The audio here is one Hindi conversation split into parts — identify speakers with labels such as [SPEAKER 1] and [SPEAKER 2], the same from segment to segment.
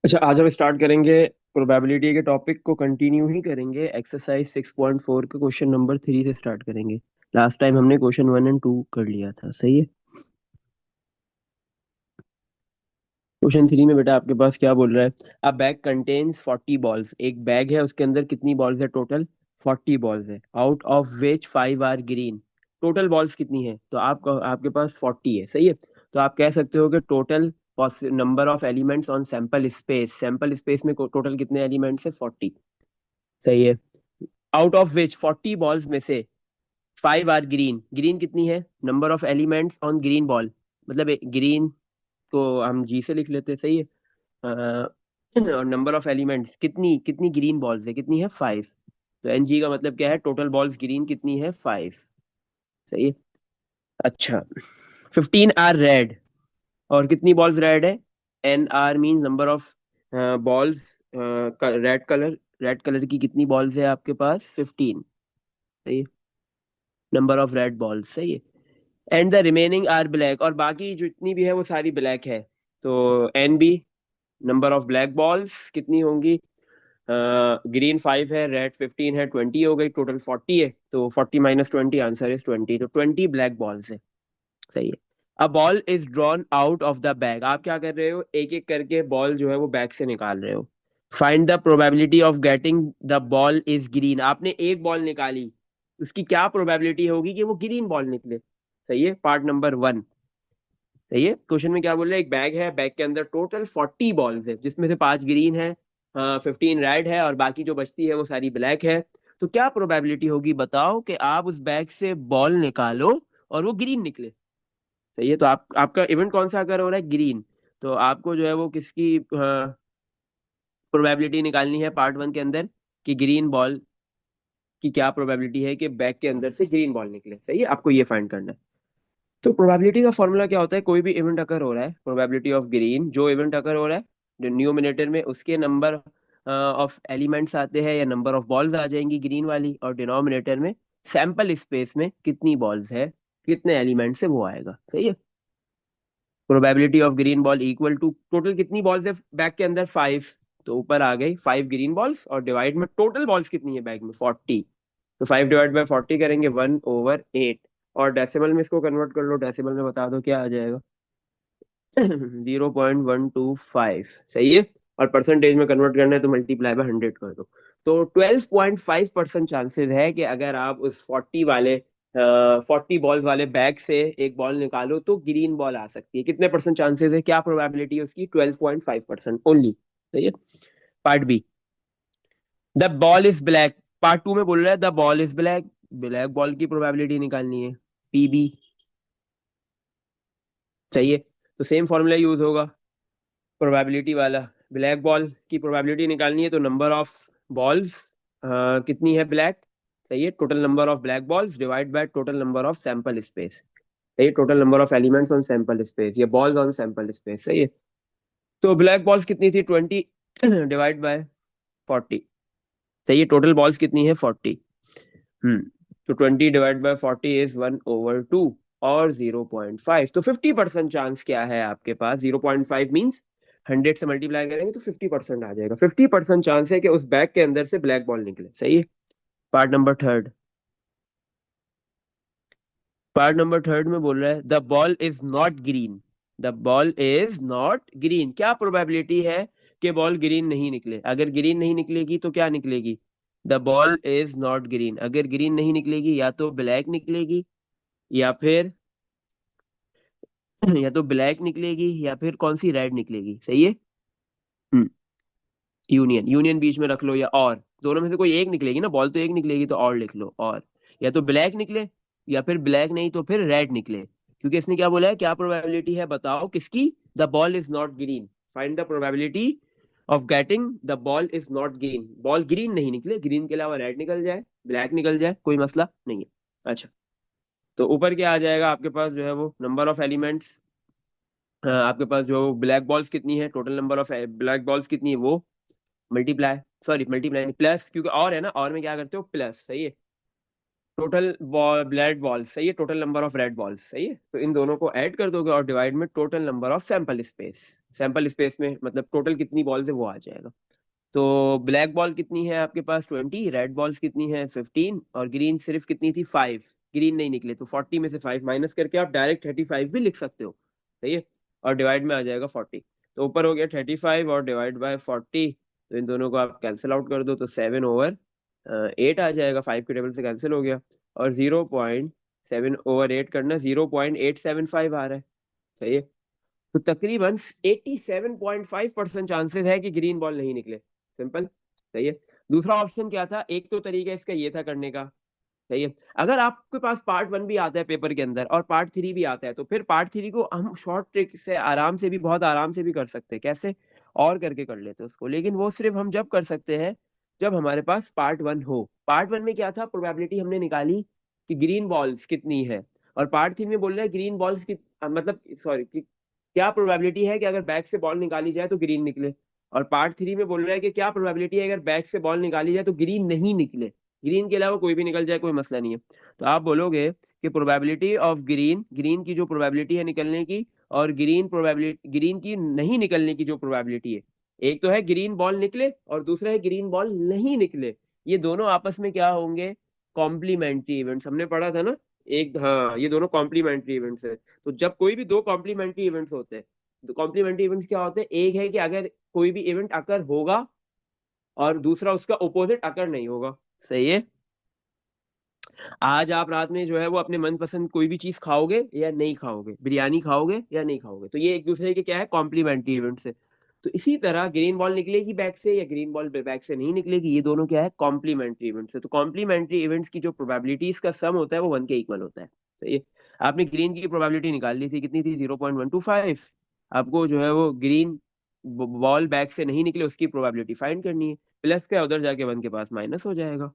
[SPEAKER 1] अच्छा, आज हम स्टार्ट करेंगे प्रोबेबिलिटी के टॉपिक को कंटिन्यू ही करेंगे। एक्सरसाइज 6.4 के क्वेश्चन नंबर 3 से स्टार्ट करेंगे। लास्ट टाइम हमने क्वेश्चन 1 एंड 2 कर लिया था, सही है। क्वेश्चन 3 में बेटा आपके पास क्या बोल रहा है? A bag contains 40 balls. एक बैग है, उसके अंदर कितनी बॉल्स है? टोटल 40 बॉल्स है। Out of which 5 are green. Total balls कितनी है? तो आपके पास 40 है, सही है। तो आप कह सकते हो कि total number of elements on sample space. Sample space में टोटल कितने एलिमेंट्स है? 40, सही है। आउट ऑफ विच 40 बॉल्स में से 5 आर ग्रीन। ग्रीन कितनी है? Number of elements on green ball, मतलब ग्रीन को हम जी से लिख लेते हैं, सही है। और नंबर ऑफ एलिमेंट्स कितनी कितनी ग्रीन बॉल्स है? कितनी है? 5। तो एन जी का मतलब क्या है? टोटल बॉल्स ग्रीन कितनी है? 5, सही है। अच्छा, 15 आर रेड। और कितनी बॉल्स रेड है? N R mean number of balls red colour. Red colour की कितनी बॉल्स है आपके पास? 15, सही है। नंबर ऑफ रेड बॉल्स, सही है। And the remaining are black. और बाकी जितनी भी है वो सारी ब्लैक है। तो n B number of black balls कितनी होंगी? ग्रीन 5 है, रेड 15 है, 20 हो गई, टोटल 40 है। तो 40 माइनस 20, आंसर इज 20। तो 20 ब्लैक बॉल्स है, सही है। A ball is drawn out of the bag. आप क्या कर रहे हो? एक एक करके बॉल जो है वो बैग से निकाल रहे हो। Find the probability of getting the ball is green. आपने एक बॉल निकाली, उसकी क्या प्रोबेबिलिटी होगी कि वो ग्रीन बॉल निकले? सही है, पार्ट नंबर 1। सही है। क्वेश्चन में क्या बोल रहे हैं? एक बैग है, बैग के अंदर टोटल 40 बॉल्स है, जिसमें से 5 ग्रीन है, 15 रेड है, और बाकी जो बचती है वो सारी ब्लैक है। तो क्या प्रोबेबिलिटी होगी बताओ कि आप उस बैग से बॉल निकालो और वो ग्रीन निकले? सही है। तो आपका इवेंट कौन सा अगर हो रहा है? ग्रीन। तो आपको जो है वो किसकी प्रोबेबिलिटी निकालनी है पार्ट 1 के अंदर, कि ग्रीन बॉल की क्या प्रोबेबिलिटी है कि बैग के अंदर से ग्रीन बॉल निकले? सही है, आपको ये फाइंड करना है। तो प्रोबेबिलिटी का फॉर्मूला क्या होता है? कोई भी इवेंट अकर हो रहा है, प्रोबेबिलिटी ऑफ ग्रीन, जो इवेंट अकर हो रहा है न्यूमिनेटर में, उसके नंबर ऑफ एलिमेंट्स आते हैं या नंबर ऑफ बॉल्स आ जाएंगी ग्रीन वाली, और डिनोमिनेटर में सैंपल स्पेस में कितनी बॉल्स है, कितने एलिमेंट्स है, वो आएगा, सही है। Probability of green ball equal to total कितनी बॉल्स है बैग के अंदर? 5। तो ऊपर आ गई 5 ग्रीन बॉल्स, और डिवाइड में टोटल बॉल्स कितनी है बैग में? 40। तो 5 डिवाइड बाय 40 करेंगे 1/8। और डेसिमल में इसको कन्वर्ट कर लो, डेसिमल में बता दो क्या आ जाएगा। 0.125, सही है। और परसेंटेज में कन्वर्ट करना है तो मल्टीप्लाई बाय 100 कर दो। तो 12.5% चांसेस है कि अगर आप उस 40 बॉल वाले बैग से एक बॉल निकालो तो ग्रीन बॉल आ सकती है। कितने परसेंट चांसेस है? क्या प्रोबेबिलिटी है उसकी? 12.5% ओनली, सही है। Part B, the ball is black. Part 2 में बोल रहा है the ball is black. Black ball की प्रोबेबिलिटी निकालनी है, पीबी, चाहिए। तो सेम फॉर्मूला यूज होगा, प्रोबेबिलिटी वाला। ब्लैक बॉल की प्रोबेबिलिटी निकालनी है तो नंबर ऑफ बॉल्स कितनी है ब्लैक, सही है, total number of black balls divide by total number of sample space, सही है, total number of elements on sample space या बॉल्स ऑन सैंपल स्पेस, सही है। तो ब्लैक बॉल्स कितनी थी? 20 डिवाइड बाय 40, सही है। टोटल बॉल्स कितनी है? 40। हम्म। तो 20 डिवाइड बाय 40 इज 1/2 और 0.5। तो 50% चांस क्या है आपके पास? 0.5 मीन्स 100 से मल्टीप्लाई करेंगे तो 50% आ जाएगा। 50% चांस है कि उस बैग के अंदर से ब्लैक बॉल निकले, सही है। Part number third, part number third में बोल रहा है the ball is not green. The ball is not green, क्या प्रोबेबिलिटी है कि बॉल ग्रीन नहीं निकले? अगर ग्रीन नहीं निकलेगी तो क्या निकलेगी? The ball is not green, अगर ग्रीन नहीं निकलेगी या तो ब्लैक निकलेगी, या फिर या तो ब्लैक निकलेगी, या फिर कौन सी? रेड निकलेगी, सही है। हम्म। यूनियन, यूनियन बीच में रख लो, या और, दोनों में से कोई एक निकलेगी ना, बॉल तो एक निकलेगी तो और लिख लो, और या तो ब्लैक निकले, या फिर ब्लैक नहीं तो फिर रेड निकले। क्योंकि इसने क्या बोला है? क्या प्रोबेबिलिटी है बताओ किसकी? The ball is not green. Find the probability of getting the ball is not green. Ball green नहीं निकले, ग्रीन के अलावा रेड निकल जाए, ब्लैक निकल जाए, कोई मसला नहीं है। अच्छा, तो ऊपर क्या आ जाएगा आपके पास जो है वो नंबर ऑफ एलिमेंट्स, आपके पास जो ब्लैक बॉल्स कितनी है, total number of black balls कितनी है, वो मल्टीप्लाई, सॉरी मल्टीप्लाई नहीं, प्लस, क्योंकि और है ना, और में क्या करते हो? प्लस, सही है। टोटल ब्लड बॉल्स सही है, total number of red balls सही है, तो इन दोनों को ऐड कर दोगे और डिवाइड में total number of sample space. Sample space में मतलब टोटल कितनी बॉल्स है वो आ जाएगा। तो ब्लैक बॉल कितनी है आपके पास 20, रेड बॉल्स कितनी है 15, और ग्रीन सिर्फ कितनी थी 5। ग्रीन नहीं निकले तो 40 में से 5 माइनस करके आप डायरेक्ट 35 भी लिख सकते हो, सही है। और डिवाइड में आ जाएगा 40। तो ऊपर हो गया 35 और डिवाइड बाय 40, तो इन दोनों को आप कैंसिल आउट कर दो तो 7/8 आ जाएगा, 5 के टेबल से कैंसिल हो गया। और 0.7/8 करना 0.875 आ रहा है, सही है। तो तकरीबन 87.5% चांसेस है कि ग्रीन बॉल नहीं निकले, सिंपल, सही है। दूसरा ऑप्शन क्या था, एक तो तरीका इसका ये था करने का, सही है। अगर आपके पास पार्ट 1 भी आता है पेपर के अंदर और पार्ट 3 भी आता है, तो फिर पार्ट 3 को हम शॉर्ट ट्रिक से आराम से भी, बहुत आराम से भी कर सकते हैं, कैसे और करके कर लेते हैं उसको, लेकिन वो सिर्फ हम जब कर सकते हैं जब हमारे पास पार्ट 1 हो। पार्ट 1 में क्या था, प्रोबेबिलिटी हमने निकाली कि ग्रीन बॉल्स कितनी है, और पार्ट 3 में बोल रहे हैं ग्रीन बॉल्स की, मतलब सॉरी, क्या प्रोबेबिलिटी है कि अगर बैग से बॉल निकाली जाए तो ग्रीन निकले। और पार्ट 3 में बोल रहा है कि क्या प्रोबेबिलिटी है अगर बैग से बॉल निकाली जाए तो ग्रीन नहीं निकले, ग्रीन के अलावा कोई भी निकल जाए कोई मसला नहीं है। तो आप बोलोगे कि प्रोबेबिलिटी ऑफ ग्रीन, ग्रीन की जो प्रोबेबिलिटी है निकलने की, और ग्रीन प्रोबेबिलिटी, ग्रीन की नहीं निकलने की जो प्रोबेबिलिटी है, एक तो है ग्रीन बॉल निकले और दूसरा है ग्रीन बॉल नहीं निकले, ये दोनों आपस में क्या होंगे, कॉम्प्लीमेंट्री इवेंट्स, हमने पढ़ा था ना। एक, हाँ, ये दोनों कॉम्प्लीमेंट्री इवेंट्स है। तो जब कोई भी दो कॉम्प्लीमेंट्री इवेंट्स होते हैं, तो कॉम्प्लीमेंट्री इवेंट्स क्या होते हैं, एक है कि अगर कोई भी इवेंट अकर होगा और दूसरा उसका ओपोजिट अकर नहीं होगा, सही है। आज आप रात में जो है वो अपने मनपसंद कोई भी चीज खाओगे या नहीं खाओगे, बिरयानी खाओगे या नहीं खाओगे, तो ये एक दूसरे के क्या है, कॉम्प्लीमेंट्री इवेंट्स है। तो इसी तरह ग्रीन बॉल निकलेगी बैक से या ग्रीन बॉल बैक से नहीं निकलेगी, ये दोनों क्या है, कॉम्प्लीमेंट्री इवेंट्स है। तो कॉम्प्लीमेंट्री इवेंट्स की जो प्रोबेबिलिटीज का सम होता है वो 1 के इक्वल होता है, सही है। आपने ग्रीन की प्रोबेबिलिटी निकाल ली थी, कितनी थी 0.125। आपको जो है वो ग्रीन बॉल बैक से नहीं निकले उसकी प्रोबेबिलिटी फाइंड करनी है, प्लस का उधर जाके 1 के पास माइनस हो जाएगा।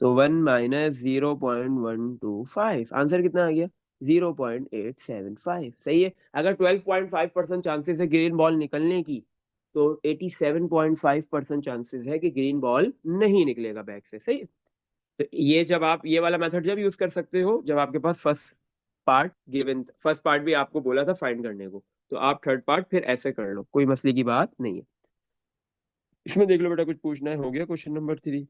[SPEAKER 1] तो 1 - 0.125, आंसर कितना आ गया, 0.875, सही है। अगर 12.5% चांसेस है ग्रीन बॉल निकलने की, तो 87.5% चांसेस है कि ग्रीन बॉल नहीं निकलेगा बैग से, सही है। तो ये जब आप ये वाला मेथड जब यूज कर सकते हो जब आपके पास first part given, first part भी आपको बोला था फाइंड करने को, तो आप थर्ड पार्ट फिर ऐसे कर लो, कोई मसले की बात नहीं है। इसमें देख लो बेटा, कुछ पूछना है, हो गया क्वेश्चन नंबर 3।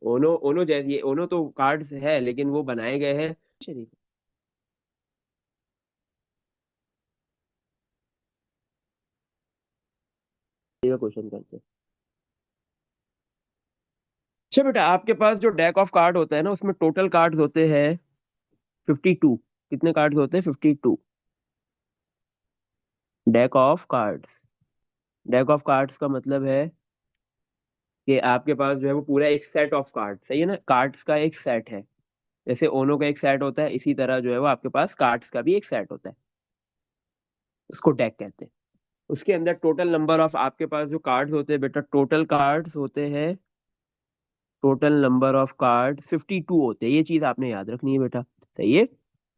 [SPEAKER 1] ओनो, ओनो जैसी ओनो तो कार्ड्स है लेकिन वो बनाए गए हैं शरीफ का क्वेश्चन करते हैं। अच्छा बेटा, आपके पास जो डेक ऑफ कार्ड होता है ना उसमें टोटल कार्ड्स होते हैं 52। कितने कार्ड्स होते हैं, 52। Deck of cards, deck of cards का मतलब है कि आपके पास जो है वो पूरा एक सेट ऑफ कार्ड, सही है ना, कार्ड्स का एक सेट है। जैसे ओनो का एक सेट होता है, इसी तरह जो है वो आपके पास कार्ड्स का भी एक सेट होता है, उसको डेक कहते हैं। उसके अंदर टोटल नंबर ऑफ आपके पास जो कार्ड्स होते हैं बेटा, टोटल कार्ड्स होते हैं, टोटल नंबर ऑफ कार्ड 52 होते हैं, ये चीज आपने याद रखनी है बेटा, सही है।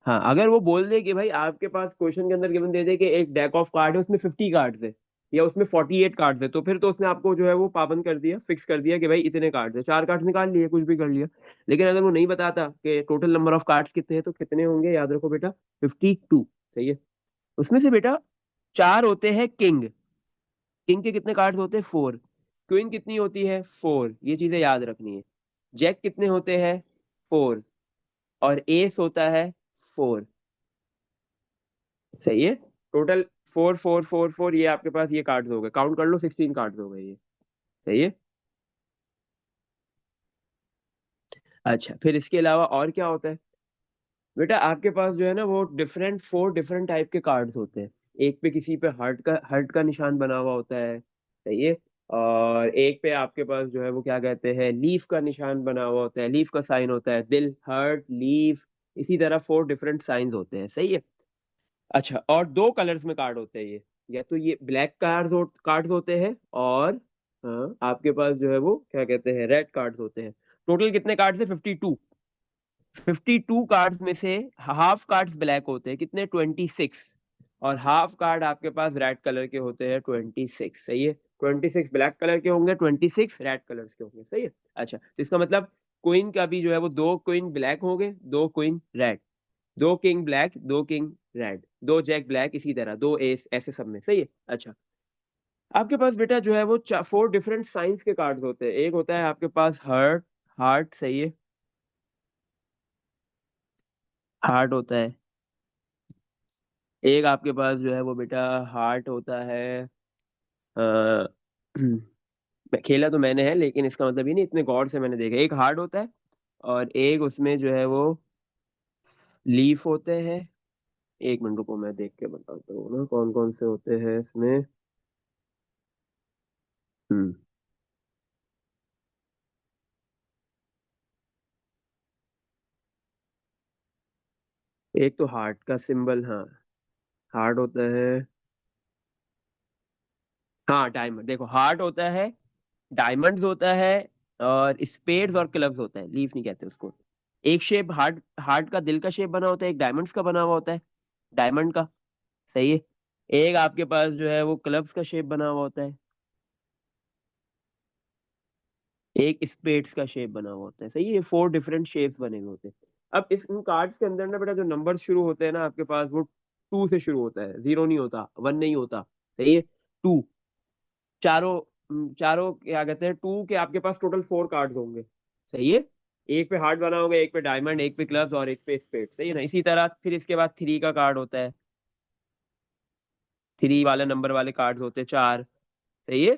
[SPEAKER 1] हाँ, अगर वो बोल दे कि भाई आपके पास क्वेश्चन के अंदर गिवन दे दे कि एक डेक ऑफ कार्ड है उसमें 50 कार्ड्स है या उसमें 48 कार्ड्स है, तो फिर तो उसने आपको जो है वो पाबंद कर दिया, फिक्स कर दिया कि भाई इतने कार्ड्स है, 4 कार्ड्स निकाल लिए, कुछ भी कर लिया। लेकिन अगर वो नहीं बताता कि टोटल नंबर ऑफ कार्ड्स कितने हैं, तो कितने होंगे याद रखो बेटा, 52, सही है। उसमें से बेटा 4 होते हैं किंग, किंग के कितने कार्ड्स होते हैं, 4। क्वीन कितनी होती है, 4, ये चीजें याद रखनी है। जैक कितने होते हैं, 4। और एस होता है 4, सही है। टोटल 4 4 4 4, ये आपके पास ये कार्ड्स हो गए, काउंट कर लो, 16 कार्ड्स हो गए ये, सही है। अच्छा, फिर इसके अलावा और क्या होता है बेटा, आपके पास जो है ना वो डिफरेंट 4 डिफरेंट टाइप के कार्ड्स होते हैं। एक पे किसी पे हार्ट का निशान बना हुआ होता है, सही है। और एक पे आपके पास जो है वो क्या कहते हैं, लीफ का निशान बना हुआ होता है, लीफ का साइन होता है, दिल, हार्ट, लीफ, इसी तरह 4 डिफरेंट साइंस होते हैं, सही है। अच्छा, और दो कलर्स में कार्ड होते हैं ये, या तो ये ब्लैक कार्ड्स होते हैं, और हाँ आपके पास जो है वो क्या कहते हैं, रेड कार्ड्स होते हैं। टोटल कितने कार्ड्स है, 52। 52 कार्ड्स में से हाफ कार्ड्स ब्लैक होते हैं, कितने, 26। और हाफ कार्ड आपके पास रेड कलर के होते हैं, 26, सही है। 26 ब्लैक कलर के होंगे, 26 रेड कलर के होंगे, सही है। अच्छा, तो इसका मतलब क्वीन का भी जो है वो दो क्वीन ब्लैक होंगे, दो क्वीन रेड, दो किंग ब्लैक, दो किंग रेड, दो जैक ब्लैक, इसी तरह दो एस, ऐसे सब में, सही है। अच्छा, आपके पास बेटा जो है वो 4 डिफरेंट साइंस के कार्ड्स होते हैं। एक होता है आपके पास हार्ट, हार्ट, सही है, हार्ट होता है। एक आपके पास जो है वो बेटा हार्ट होता है। आ, खेला तो मैंने है, लेकिन इसका मतलब ये नहीं इतने गौर से मैंने देखा। एक हार्ट होता है, और एक उसमें जो है वो लीफ होते हैं। एक मिनट रुको, मैं देख के बताता हूँ ना कौन कौन से होते हैं इसमें। हम्म एक तो हार्ट का सिंबल, हाँ, हार्ट होता है। हाँ डायमंड, देखो हार्ट होता है, डायमंड्स होता है, और स्पेड्स और क्लब्स होता है, लीफ नहीं कहते उसको। एक शेप हार्ट, हार्ट का दिल का शेप बना होता है, एक डायमंड्स का बना हुआ होता है, डायमंड का, सही है। एक आपके पास जो है वो क्लब्स का शेप बना हुआ होता है, एक स्पेड्स का शेप बना हुआ होता है, सही है। ये 4 डिफरेंट शेप्स बने हुए होते हैं। अब इस इन कार्ड्स के अंदर ना बेटा जो नंबर शुरू होते हैं ना आपके पास, वो 2 से शुरू होता है, 0 नहीं होता, 1 नहीं होता, सही है। 2, चारों चारों क्या कहते हैं, 2 के आपके पास टोटल 4 कार्ड्स होंगे, सही है। एक पे हार्ट बना होगा, एक पे डायमंड, एक पे क्लब्स, और एक पे स्पेड, सही है ना। इसी तरह फिर इसके बाद 3 का कार्ड होता है, 3 वाले नंबर वाले कार्ड्स होते हैं 4, सही है।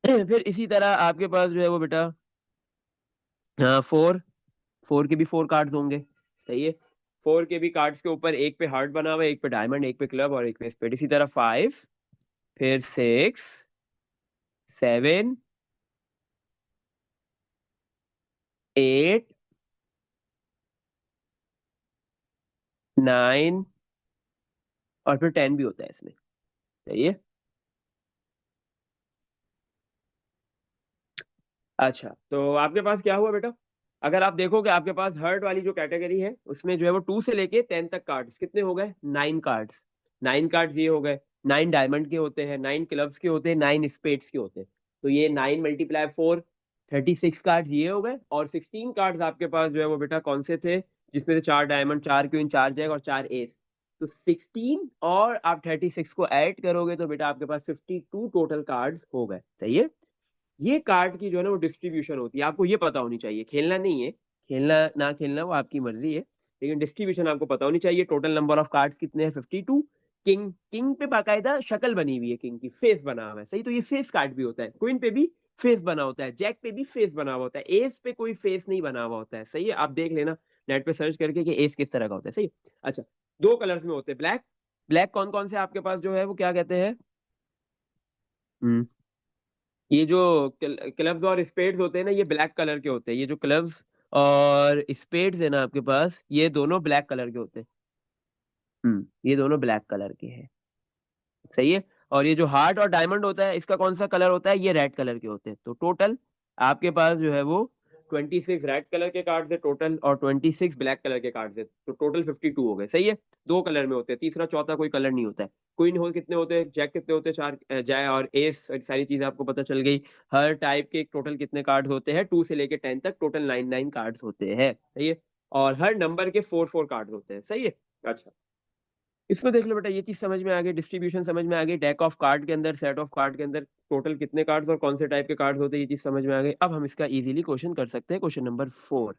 [SPEAKER 1] फिर इसी तरह आपके पास जो है वो बेटा 4, 4 के भी 4 कार्ड्स होंगे, सही है। 4 के भी कार्ड्स के ऊपर एक पे हार्ट बना हुआ है, एक पे डायमंड, एक पे क्लब, और एक पे स्पेड, इसी तरह 5, फिर 6, 7, 8, 9, और फिर 10 भी होता है इसमें, सही है। अच्छा, तो आपके पास क्या हुआ बेटा, अगर आप देखोगे आपके पास हर्ट वाली जो कैटेगरी है उसमें जो है वो 2 से लेके 10 तक कार्ड्स कितने हो गए, 9 कार्ड्स। 9 कार्ड्स ये हो गए, 9 डायमंड के होते हैं, 9 क्लब्स के होते हैं, 9 स्पेड्स के होते हैं। तो ये 9 मल्टीप्लाई 4, 36 कार्ड्स ये हो गए। और 16 कार्ड्स आपके पास जो है वो बेटा कौन से थे, जिसमें से 4 डायमंड, 4 क्वीन, 4 जैक और 4 एस। तो 16 और आप 36 को ऐड करोगे तो बेटा आपके पास 52 टोटल कार्ड्स हो गए, सही है। ये कार्ड की जो है ना वो डिस्ट्रीब्यूशन होती है, आपको ये पता होनी चाहिए, खेलना नहीं है, खेलना ना खेलना वो आपकी मर्जी है, लेकिन डिस्ट्रीब्यूशन आपको पता होनी चाहिए। टोटल नंबर ऑफ कार्ड्स कितने हैं, 52। किंग, किंग पे बाकायदा शक्ल बनी हुई है, किंग की फेस बना हुआ है, सही, तो ये फेस कार्ड भी होता है। क्वीन पे भी फेस बना होता है, जैक पे भी फेस बना हुआ होता है, एस पे कोई फेस नहीं बना हुआ होता है, सही है। आप देख लेना नेट पे सर्च करके कि एस किस तरह का होता है, सही है। अच्छा, दो कलर्स में होते हैं, ब्लैक, ब्लैक कौन कौन से आपके पास जो है वो क्या कहते हैं, हम्म ये जो क्लब्स और स्पेड्स होते हैं ना, ये ब्लैक कलर के होते हैं। ये जो क्लब्स और स्पेड्स है ना आपके पास, ये दोनों ब्लैक कलर के होते हैं। ये दोनों ब्लैक कलर के हैं, सही है। और ये जो हार्ट और डायमंड होता है, इसका कौन सा कलर होता है, ये रेड कलर के होते हैं। तो टोटल आपके पास जो है वो 26 रेड कलर के कार्ड है टोटल, और 26 ब्लैक कलर के कार्ड है, तो टोटल 52 हो गए, सही है। दो कलर में होते हैं, तीसरा चौथा कोई कलर नहीं होता है। क्वीन होल कितने होते हैं, जैक कितने होते हैं, 4 जय और एस, सारी चीजें आपको पता चल गई। हर टाइप के टोटल कितने कार्ड होते हैं, 2 से लेके 10 तक टोटल 9 कार्ड होते हैं, सही है। और हर नंबर के 4 कार्ड होते हैं, सही है। अच्छा, इसमें देख लो बेटा, ये चीज समझ में आ गई, डिस्ट्रीब्यूशन समझ में आ गई, डेक ऑफ कार्ड के अंदर, सेट ऑफ कार्ड के अंदर टोटल कितने कार्ड्स और कौन से टाइप के कार्ड्स होते हैं, ये चीज समझ में आ गई। अब हम इसका इजीली क्वेश्चन कर सकते हैं, क्वेश्चन नंबर 4।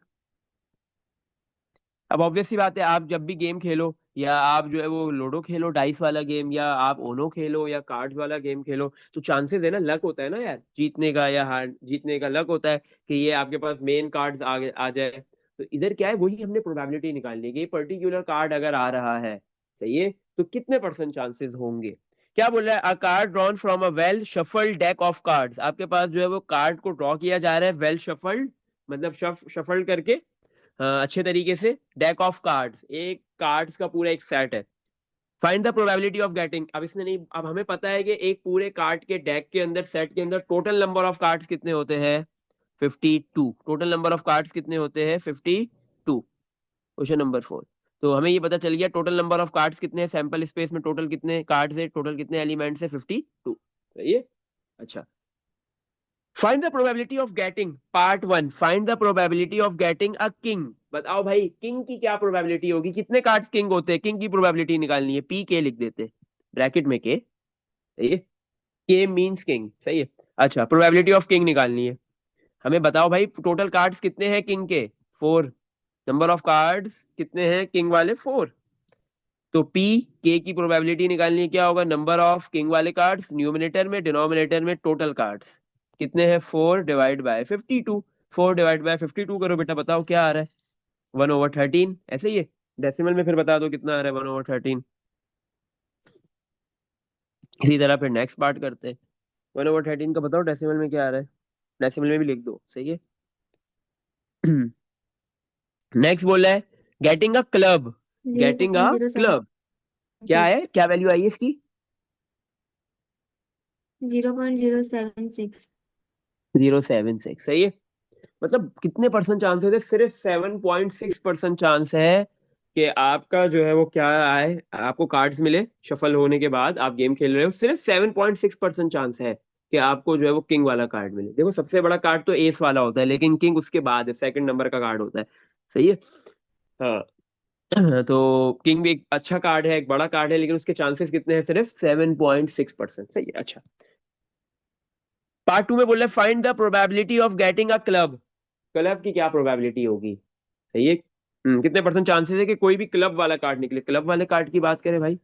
[SPEAKER 1] अब ऑब्वियस सी बात है, आप जब भी गेम खेलो, या आप जो है वो लूडो खेलो डाइस वाला गेम, या आप ओनो खेलो, या कार्ड्स वाला गेम खेलो, तो चांसेस है ना, लक होता है ना यार, जीतने का या हार जीतने का लक होता है कि ये आपके पास मेन कार्ड आ जाए। तो इधर क्या है, वही हमने प्रोबेबिलिटी निकालनी है कि ये पर्टिकुलर कार्ड अगर आ रहा है, सही है, तो कितने परसेंट चांसेस होंगे? क्या बोल रहा है? अ card drawn from a well shuffled deck of cards, आपके पास जो है वो कार्ड को ड्रॉ किया जा रहा है वेल शफल्ड, मतलब शफल्ड करके, अच्छे तरीके से, डेक ऑफ कार्ड्स, एक कार्ड्स का पूरा एक सेट है। Find the probability of getting, अब इसने नहीं, अब हमें पता है कि एक पूरे कार्ड के डेक के अंदर, सेट के अंदर टोटल नंबर ऑफ कार्ड्स कितने होते हैं? 52। टोटल नंबर ऑफ कार्ड्स कितने होते हैं? 52। Question number 4। तो हमें ये पता चल गया टोटल नंबर ऑफ कार्ड्स कितने हैं, सैंपल स्पेस में टोटल कितने कार्ड्स है, टोटल कितने एलिमेंट्स है? 52। सही है। अच्छा, find the probability of getting, part 1, find the probability of getting a king. बताओ भाई, किंग की क्या प्रोबेबिलिटी होगी? कितने कार्ड्स किंग होते हैं? किंग की प्रोबेबिलिटी निकालनी है। पी के लिख देते, ब्रैकेट में के। सही है। के मींस किंग। सही है। अच्छा, प्रोबेबिलिटी ऑफ किंग निकालनी है। हमें बताओ भाई, टोटल कार्ड्स कितने हैं किंग के? 4। नंबर ऑफ कार्ड्स कितने हैं किंग वाले? 4। तो पी के की प्रोबेबिलिटी निकालनी है, क्या होगा? नंबर ऑफ किंग वाले कार्ड्स न्यूमिनेटर में, डिनोमिनेटर में टोटल कार्ड्स कितने हैं? 4 डिवाइड बाय 52। 4 डिवाइड बाय 52 करो बेटा, बताओ क्या आ रहा है? 1/13, ऐसे ही है। डेसिमल में फिर बता दो कितना आ रहा है 1/13। इसी तरह फिर नेक्स्ट पार्ट करते हैं। 1/13 का बताओ डेसिमल में क्या आ रहा है? डेसिमल में भी लिख दो। सही है। नेक्स्ट बोल रहा है getting a club.
[SPEAKER 2] Zero
[SPEAKER 1] getting a
[SPEAKER 2] point zero seven
[SPEAKER 1] club, क्या है?
[SPEAKER 2] सिक्स
[SPEAKER 1] क्या वैल्यू आई है इसकी?
[SPEAKER 2] 0.076।
[SPEAKER 1] 0.76। सही है। मतलब कितने परसेंट चांसेस है? सिर्फ 7.6% चांस है कि आपका जो है वो क्या आए, आपको कार्ड्स मिले शफल होने के बाद, आप गेम खेल रहे हो, सिर्फ 7.6% चांस है कि आपको जो है वो किंग वाला कार्ड मिले। देखो, सबसे बड़ा कार्ड तो एस वाला होता है, लेकिन किंग उसके बाद है, सेकंड नंबर का कार्ड होता है। सही है। हाँ। तो किंग भी एक अच्छा कार्ड है, एक बड़ा कार्ड है, लेकिन उसके चांसेस कितने हैं? सिर्फ 7.6%। सही है। अच्छा, पार्ट 2 में बोल रहे find the probability of getting a club. Club की क्या प्रोबेबिलिटी होगी? सही है। कितने परसेंट चांसेस है कि कोई भी क्लब वाला कार्ड निकले? क्लब वाले कार्ड की बात करें भाई,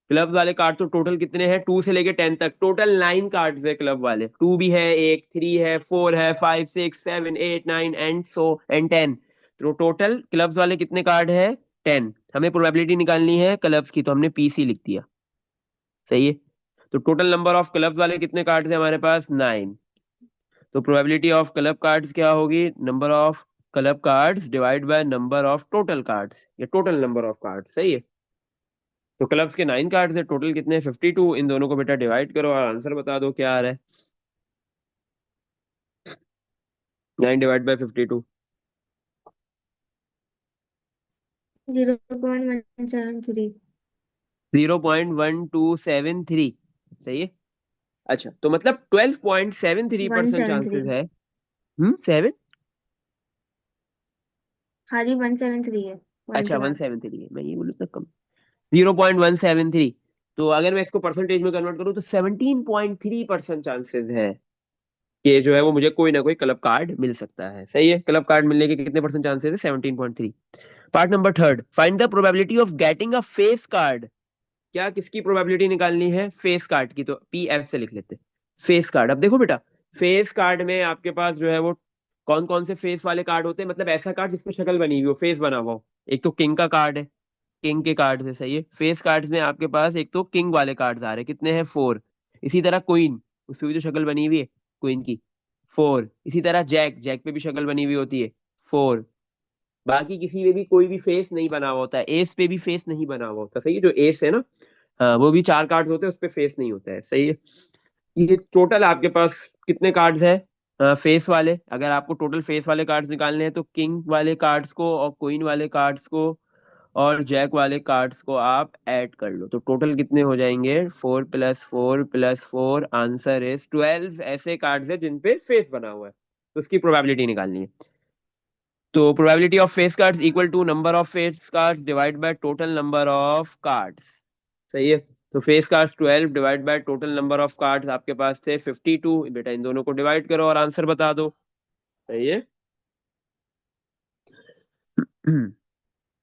[SPEAKER 1] क्लब वाले कार्ड तो टोटल कितने हैं? 2 से लेके 10 तक टोटल 9 कार्ड्स है क्लब वाले। 2 भी है, एक 3 है, 4 है, 5 6 7 8 9 एंड सो एंड 10। तो टोटल क्लब्स वाले कितने कार्ड है? 10। हमें प्रोबेबिलिटी निकालनी है क्लब्स की, तो हमने पीसी लिख दिया। सही है। तो टोटल नंबर ऑफ क्लब्स वाले कितने कार्ड्स है हमारे पास? 9। तो प्रोबेबिलिटी ऑफ क्लब कार्ड्स क्या होगी? Number of club cards divide by number of total cards, या टोटल नंबर ऑफ कार्ड्स। सही है। तो क्लब्स के 9 कार्ड्स है, टोटल कितने? 52। इन दोनों को बेटा डिवाइड करो और आंसर बता दो क्या आ रहा है। 9 डिवाइड बाय 52।
[SPEAKER 2] 0.173।
[SPEAKER 1] 0.1273। सही है। अच्छा, तो मतलब 12.73%
[SPEAKER 2] 173।
[SPEAKER 1] चांसेस है। 7।
[SPEAKER 2] हाँ जी, 173 है, वन
[SPEAKER 1] अच्छा,
[SPEAKER 2] के
[SPEAKER 1] वन
[SPEAKER 2] बाद।
[SPEAKER 1] सेवन थ्री है, मैं ये बोलूँ तक कम। 0.173। तो अगर मैं इसको परसेंटेज में कन्वर्ट करूँ तो 17.3% चांसेस है कि जो है वो मुझे कोई ना कोई क्लब कार्ड मिल सकता है। सही है। क्लब कार्ड मिलने के कितने परसेंट चांसेस है? 17.3। Part number 3, find the probability of getting a face card. क्या किसकी प्रोबेबिलिटी निकालनी है? फेस कार्ड की। तो पी एफ से लिख लेते हैं। Face card. अब देखो बेटा, फेस कार्ड में आपके पास जो है वो कौन कौन से फेस वाले कार्ड होते हैं? मतलब ऐसा कार्ड जिसमें शक्ल बनी हुई हो, फेस बना हुआ हो। एक तो किंग का कार्ड है, किंग के कार्ड है। सही है। फेस कार्ड्स में आपके पास एक तो किंग वाले कार्ड्स आ रहे हैं, कितने हैं? 4। इसी तरह क्वीन, उसपे भी तो शक्ल बनी हुई है क्वीन की, 4। इसी तरह जैक, जैक पे भी शक्ल बनी हुई होती है, 4। बाकी किसी में भी कोई भी फेस नहीं बना हुआ होता है। एस पे भी फेस नहीं बना हुआ होता। सही है। जो एस है ना, हाँ, वो भी 4 कार्ड्स होते हैं, उस पे फेस नहीं होता है। सही है। ये टोटल आपके पास कितने कार्ड्स है फेस वाले? अगर आपको टोटल फेस वाले कार्ड्स निकालने हैं तो किंग वाले कार्ड्स को और क्वीन वाले कार्ड्स को और जैक वाले कार्ड्स को आप ऐड कर लो, तो टोटल कितने हो जाएंगे? 4 + 4 + 4, आंसर इज 12 ऐसे कार्ड्स है जिन पे फेस बना हुआ है, तो उसकी प्रोबेबिलिटी निकालनी है। तो probability of face cards equal to number of face cards divide by total number of cards. सही है। तो face cards 12 divide by total number of cards आपके पास थे 52। बेटा इन दोनों को डिवाइड करो और आंसर बता दो। सही है।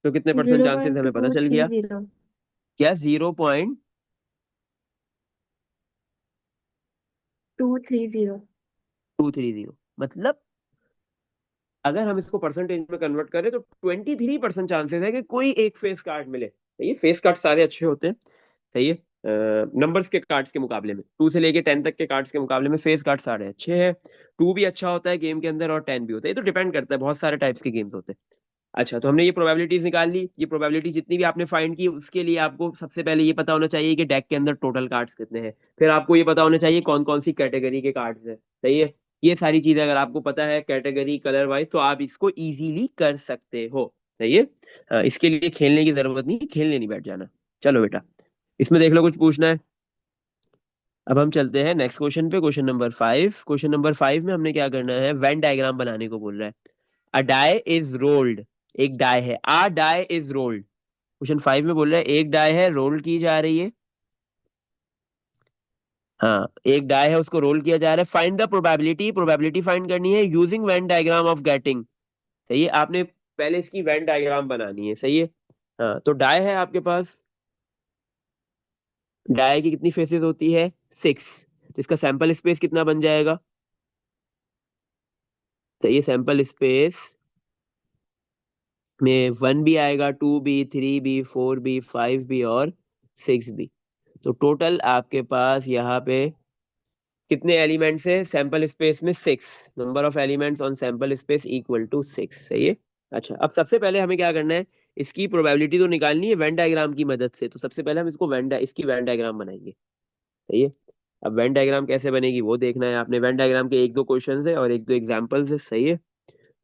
[SPEAKER 1] तो कितने परसेंट
[SPEAKER 2] जीरो
[SPEAKER 1] चांसेस
[SPEAKER 2] पॉइंट
[SPEAKER 1] हमें पता
[SPEAKER 2] टू
[SPEAKER 1] चल
[SPEAKER 2] थ्री
[SPEAKER 1] गया?
[SPEAKER 2] जीरो
[SPEAKER 1] क्या? 0.230।
[SPEAKER 2] 230।
[SPEAKER 1] मतलब अगर हम इसको परसेंटेज में कन्वर्ट करें तो 23% चांसेस है कि कोई एक फेस कार्ड मिले। सही है, फेस कार्ड सारे अच्छे होते हैं। सही है, नंबर्स के कार्ड्स के मुकाबले में, 2 से लेके 10 तक के कार्ड्स के मुकाबले में फेस कार्ड सारे अच्छे हैं। 2 भी अच्छा होता है गेम के अंदर और 10 भी होता है, ये तो डिपेंड करता है, बहुत सारे टाइप्स के गेम्स होते हैं। अच्छा, तो हमने ये प्रोबेबिलिटीज निकाल ली। ये प्रोबेबिलिटी जितनी भी आपने फाइंड की, उसके लिए आपको सबसे पहले ये पता होना चाहिए कि डेक के अंदर टोटल कार्ड्स कितने हैं। फिर आपको ये पता होना चाहिए कौन कौन सी कैटेगरी के कार्ड्स हैं। सही है, ये सारी चीजें अगर आपको पता है कैटेगरी कलर वाइज, तो आप इसको इजीली कर सकते हो। सही है, इसके लिए खेलने की जरूरत नहीं, खेलने नहीं बैठ जाना। चलो बेटा, इसमें देख लो कुछ पूछना है। अब हम चलते हैं नेक्स्ट क्वेश्चन पे, क्वेश्चन नंबर 5। क्वेश्चन नंबर 5 में हमने क्या करना है, वेन डायग्राम बनाने को बोल रहा है। अ डाई इज रोल्ड, एक डाई है, आ डाई इज रोल्ड। क्वेश्चन 5 में बोल रहा है एक डाई है, रोल की जा रही है। हाँ, एक डाई है, उसको रोल किया जा रहा है। Find the probability, probability find करनी है using Venn diagram of getting. सही है, आपने पहले इसकी वेन डायग्राम बनानी है। सही है, हाँ, तो डाई है आपके पास। डाई की कितनी फेसेस होती है, 6। तो इसका सैंपल स्पेस कितना बन जाएगा। तो ये सैंपल स्पेस में 1 भी आएगा, 2 भी, 3 भी, 4 भी, 5 भी और 6 भी। तो टोटल आपके पास यहाँ पे कितने एलिमेंट्स है सैंपल स्पेस में, 6। Number of elements on sample space equal to 6। सही है। अच्छा, अब सबसे पहले हमें क्या करना है, इसकी प्रोबेबिलिटी तो निकालनी है वेन डायग्राम की मदद से। तो सबसे पहले हम इसकी वेन डायग्राम बनाएंगे। सही है, अब वेन डायग्राम कैसे बनेगी वो देखना है आपने। वेन डायग्राम के एक दो क्वेश्चंस है और एक दो एग्जांपल्स है। सही है,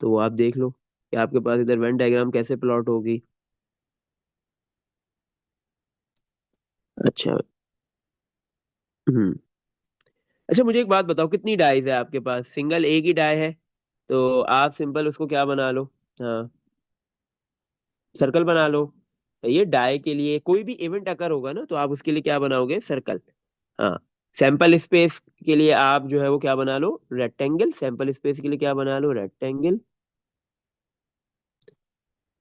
[SPEAKER 1] तो वो आप देख लो कि आपके पास इधर वेन डायग्राम कैसे प्लॉट होगी। अच्छा। हम्म। अच्छा, मुझे एक बात बताओ, कितनी डाइज है आपके पास, सिंगल एक ही डाई है। तो आप सिंपल उसको क्या बना लो, हाँ, सर्कल बना लो। ये डाई के लिए कोई भी इवेंट अकर होगा ना, तो आप उसके लिए क्या बनाओगे, सर्कल। हाँ, सैंपल स्पेस के लिए आप जो है वो क्या बना लो, रेक्टेंगल। सैंपल स्पेस के लिए क्या बना लो, रेक्टेंगल।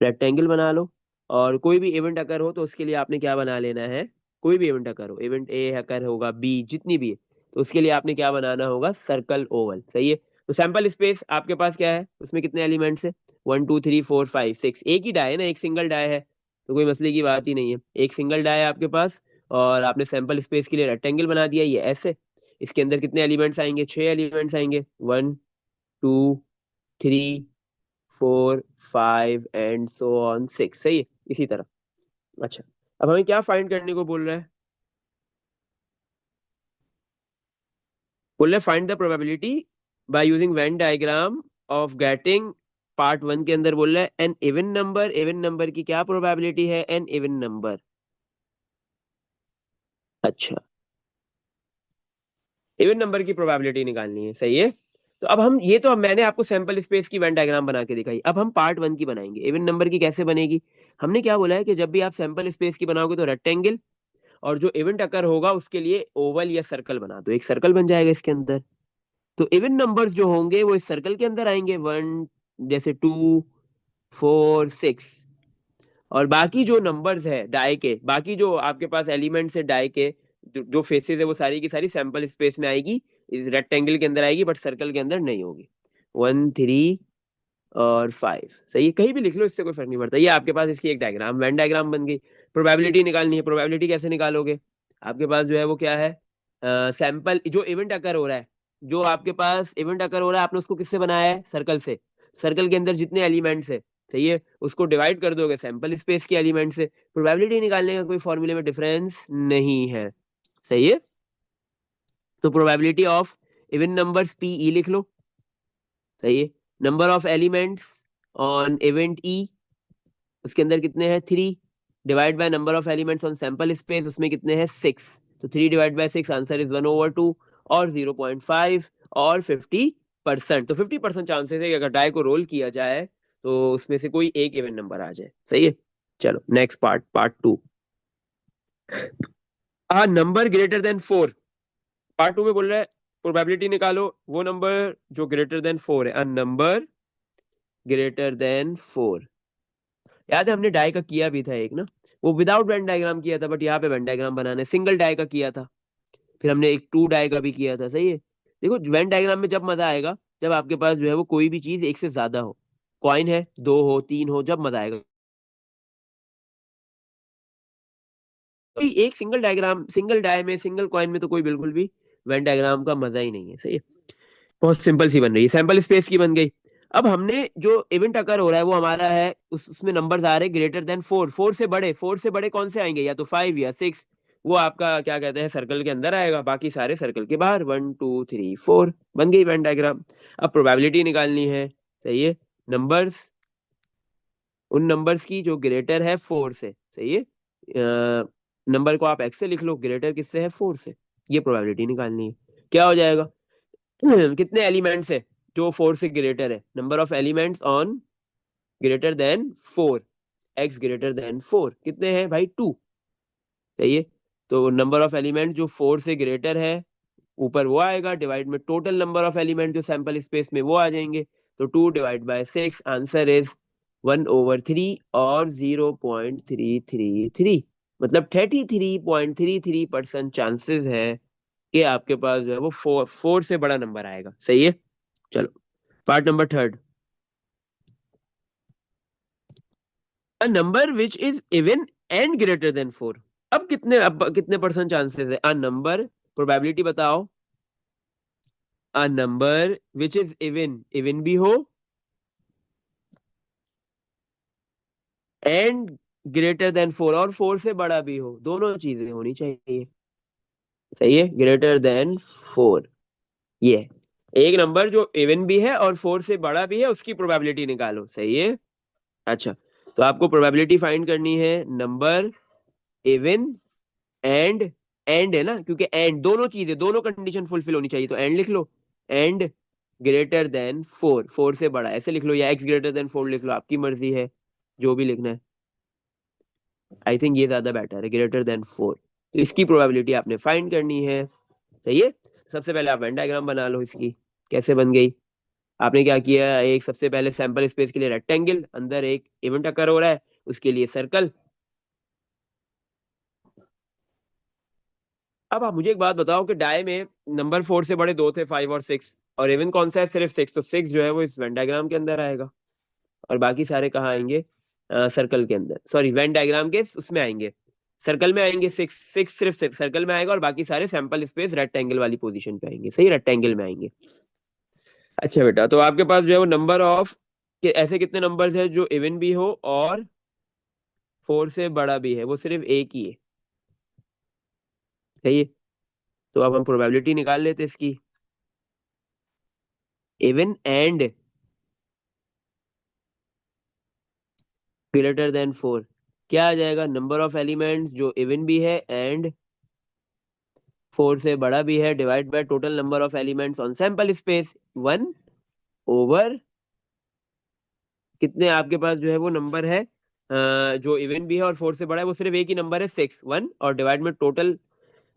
[SPEAKER 1] रेक्टेंगल बना लो। और कोई भी इवेंट अकर हो तो उसके लिए आपने क्या बना लेना है, कोई भी इवेंट अकर हो, इवेंट ए अकर होगा, बी, जितनी भी है, तो उसके लिए आपने क्या बनाना होगा, सर्कल ओवल। सही है, तो सैंपल स्पेस आपके पास क्या है, उसमें कितने एलिमेंट्स है, 1 2 3 4 5 6। एक ही डाय है ना, एक सिंगल डाय है, तो कोई मसले की बात ही नहीं है, एक सिंगल डाय है आपके पास। और आपने सैंपल स्पेस के लिए रेक्टेंगल बना दिया, ये ऐसे। इसके अंदर कितने एलिमेंट्स आएंगे, 6 एलिमेंट्स आएंगे, 1 2 3 4 5 एंड सो ऑन 6। सही है, इसी तरह। अच्छा, अब हमें क्या फाइंड करने को बोल रहा है, बोल रहा है find the probability by using Venn diagram of getting. Part 1 के अंदर बोल रहा है an even number, even number की क्या प्रोबेबिलिटी है, एन इवन नंबर। अच्छा, इवन नंबर की प्रोबेबिलिटी निकालनी है। सही है, तो अब हम ये तो अब मैंने आपको सैंपल स्पेस की वेन डायग्राम बना के दिखाई, अब हम पार्ट 1 की बनाएंगे, इवन नंबर की कैसे बनेगी। हमने क्या बोला है कि जब भी आप सैंपल स्पेस की बनाओगे तो रेक्टेंगल, और जो इवेंट अकर होगा उसके लिए ओवल या सर्कल बना दो, एक सर्कल बन जाएगा इसके अंदर। तो इवन नंबर्स जो होंगे वो इस सर्कल के अंदर आएंगे, 1, जैसे 2 4 6। और बाकी जो नंबर्स है डाई के, बाकी जो आपके पास एलिमेंट्स है डाई के, जो फेसेस है वो सारी की सारी सैंपल स्पेस में आएगी, इस रेक्टेंगल के अंदर आएगी, बट सर्कल के अंदर नहीं होगी। 1 3 और 5। सही है, कहीं भी लिख लो, इससे कोई फर्क नहीं पड़ता। ये आपके पास इसकी एक डायग्राम, वेन डायग्राम बन गई। प्रोबेबिलिटी निकालनी है, प्रोबेबिलिटी कैसे निकालोगे, आपके पास जो है वो क्या है, सैंपल जो इवेंट अकर हो रहा है, जो आपके पास इवेंट अकर हो रहा है, आपने उसको किससे बनाया है, सर्कल से। सर्कल के अंदर जितने एलिमेंट्स है, सही है, उसको डिवाइड कर दोगे सैंपल स्पेस के एलिमेंट से। प्रोबेबिलिटी निकालने का कोई फॉर्मूले में डिफरेंस नहीं है। सही है, तो probability of even numbers PE लिख लो। सही है, number of elements on event E, उसके अंदर कितने हैं, 3, divide by number of elements on sample space, उसमें कितने हैं, 6। तो 3 डिवाइड बाय 6, आंसर इज 1/2 और 0.5 और 50%। तो 50% चांसेस है कि अगर डाई को रोल किया जाए तो उसमें से कोई एक इवन नंबर आ जाए। सही है, चलो नेक्स्ट पार्ट 2। आ नंबर ग्रेटर देन 4, पार्ट 2 में बोल रहा है प्रोबेबिलिटी निकालो वो नंबर जो ग्रेटर देन 4 है, अ नंबर ग्रेटर देन 4। याद है हमने डाई का किया भी था एक ना, वो विदाउट वेन डायग्राम किया था, बट यहाँ पे वेन डायग्राम बनाना है, सिंगल डाई का किया था। फिर हमने एक 2 डाई का भी किया था। सही है, देखो वेन डायग्राम में जब मजा आएगा, जब आपके पास जो है वो कोई भी चीज एक से ज्यादा हो, कॉइन है, 2 हो, 3 हो, जब मजा आएगा। कोई एक सिंगल डायग्राम, सिंगल डाय में, सिंगल कॉइन में तो कोई बिल्कुल भी वेन डायग्राम का मजा ही नहीं है। सही है, बहुत सिंपल सी बन रही है, सैंपल स्पेस की बन गई। अब हमने जो इवेंट अकर हो रहा है वो हमारा है, उसमें नंबर्स आ रहे ग्रेटर देन 4, 4 से बड़े, 4 से बड़े कौन से आएंगे, या तो 5 या 6, वो आपका क्या कहते हैं सर्कल के अंदर आएगा, बाकी सारे सर्कल के बाहर। 1 2 3 4 बन गई इवेंट डायग्राम। अब प्रोबेबिलिटी निकालनी है। सही है, नंबर्स, उन नंबर्स की जो ग्रेटर है 4 से। सही है, नंबर को आप एक्स से लिख लो, ग्रेटर किससे है, 4 से। ये प्रोबेबिलिटी निकालनी है। क्या हो जाएगा, कितने एलिमेंट्स है जो 4 से ग्रेटर है, number of elements on greater than 4, x greater than 4 कितने हैं भाई, 2। सही है, तो नंबर ऑफ एलिमेंट जो 4 से ग्रेटर है ऊपर वो आएगा, डिवाइड में टोटल नंबर ऑफ एलिमेंट जो सैंपल स्पेस में वो आ जाएंगे। तो 2 डिवाइड बाय 6, आंसर इज 1/3 और 0.333, मतलब 33.33% चांसेस है कि आपके पास जो है वो 4 से बड़ा नंबर आएगा। सही है, चलो part number third. A number which is even and greater than 4। अब कितने परसेंट चांसेस है, अ नंबर, प्रोबेबिलिटी बताओ, a number which is even, even भी हो एंड ग्रेटर देन 4, और 4 से बड़ा भी हो, दोनों चीजें होनी चाहिए। सही है, ग्रेटर देन 4, ये है। एक नंबर जो इवन भी है और 4 से बड़ा भी है, उसकी प्रोबेबिलिटी निकालो। सही है, अच्छा, तो आपको प्रोबेबिलिटी फाइंड करनी है, नंबर इवन एंड है ना, क्योंकि एंड दोनों चीजें, दोनों कंडीशन फुलफिल होनी चाहिए, तो एंड लिख लो, एंड ग्रेटर देन 4, 4 से बड़ा ऐसे लिख लो, या एक्स ग्रेटर देन 4 लिख लो, आपकी मर्जी है जो भी लिखना है। आई थिंक ये ज्यादा बेटर है, ग्रेटर देन 4। तो इसकी प्रोबेबिलिटी आपने फाइंड करनी है। सही है, सबसे पहले आप वेन डायग्राम बना लो इसकी। कैसे बन गई, आपने क्या किया, एक सबसे पहले सैंपल स्पेस के लिए रेक्टेंगल, अंदर एक इवेंट अकर हो रहा है उसके लिए सर्कल। अब आप मुझे एक बात बताओ कि डाय में नंबर 4 से बड़े दो थे, 5 और 6, और इवन कौन सा है, सिर्फ 6, तो 6 जो है वो इस वेन डायग्राम के अंदर आएगा, और बाकी सारे कहाँ आएंगे, सर्कल के अंदर, सॉरी वेन डायग्राम के उसमें आएंगे, सर्कल में आएंगे। 6 6 सिर्फ सर्कल में आएगा, और बाकी सारे सैंपल स्पेस रेक्टेंगल वाली पोजीशन पे आएंगे। सही, रेक्टेंगल में आएंगे। अच्छा बेटा, तो आपके पास जो है वो नंबर ऑफ कि ऐसे कितने नंबर्स है जो इवन भी हो और 4 से बड़ा भी है, वो सिर्फ एक ही है। सही है, तो अब हम प्रोबेबिलिटी निकाल लेते हैं इसकी, इवन एंड ग्रेटर देन 4, क्या आ जाएगा, नंबर ऑफ एलिमेंट्स जो इवन भी है एंड 4 से बड़ा भी है, divide by total number of elements on sample space, 1/, कितने आपके पास जो है वो नंबर है, जो इवन भी है और 4 से बड़ा है, वो सिर्फ एक ही नंबर है, 6, 1, और डिवाइड में टोटल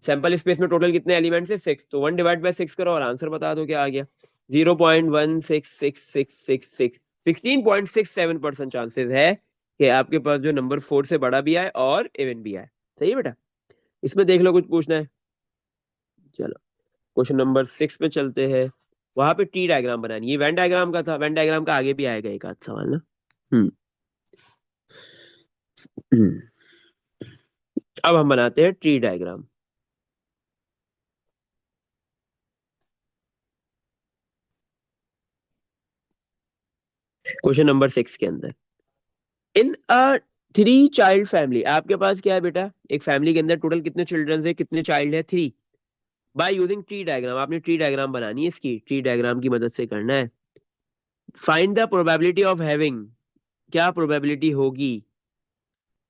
[SPEAKER 1] सैंपल स्पेस में टोटल कितने एलिमेंट्स है, 6, तो 1/6 करो और आंसर बता दो क्या आ गया, 0.16666, 16.67% चांसेस है कि आपके पास जो नंबर 4 से बड़ा भी आए और इवन भी आए। सही है बेटा, इसमें देख लो कुछ पूछना है। चलो क्वेश्चन नंबर 6 पे चलते हैं। वहां पे टी डायग्राम बनानी, ये वेन डायग्राम का था, वेन डायग्राम का आगे भी आएगा एक आध सवाल ना। हम्म हम्म। अब हम बनाते हैं ट्री डायग्राम। क्वेश्चन नंबर 6 के अंदर, इन अ 3 चाइल्ड फैमिली, आपके पास क्या है बेटा, एक फैमिली के अंदर टोटल कितने चिल्ड्रन है, कितने चाइल्ड है, 3। बाय यूजिंग ट्री डायग्राम, आपने ट्री डायग्राम बनानी है, इसकी ट्री डायग्राम की मदद से करना है। Find the probability of having, क्या प्रोबेबिलिटी होगी,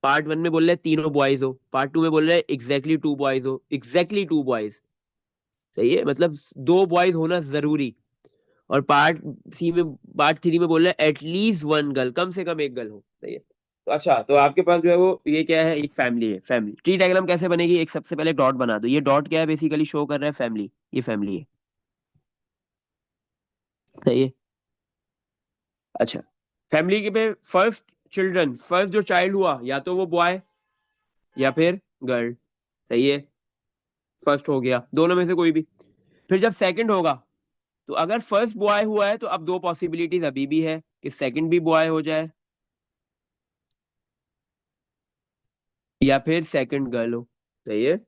[SPEAKER 1] पार्ट 1 में बोल रहे हैं तीनों बॉयज हो, पार्ट 2 में बोल रहे हैं एग्जैक्टली 2 बॉयज हो, एग्जैक्टली 2 बॉयज। सही है, मतलब 2 बॉयज होना जरूरी। और पार्ट 3 में बोल रहे हैं एटलीस्ट 1 गर्ल, कम से कम एक गर्ल हो। सही है, तो अच्छा, तो आपके पास जो है वो ये क्या है, एक फैमिली है। फैमिली ट्री डायग्राम कैसे बनेगी, एक सबसे पहले डॉट बना दो, ये डॉट क्या है, बेसिकली शो कर रहा है फैमिली, ये फैमिली है। सही है, अच्छा, फैमिली के पे फर्स्ट चिल्ड्रन, फर्स्ट जो चाइल्ड हुआ या तो वो बॉय या फिर गर्ल। सही है, फर्स्ट हो गया, दोनों में से कोई भी। फिर जब सेकंड होगा, तो अगर फर्स्ट बॉय हुआ है तो अब दो पॉसिबिलिटीज अभी भी है कि सेकंड भी बॉय हो जाए, या फिर सेकंड गर्ल हो। सही है।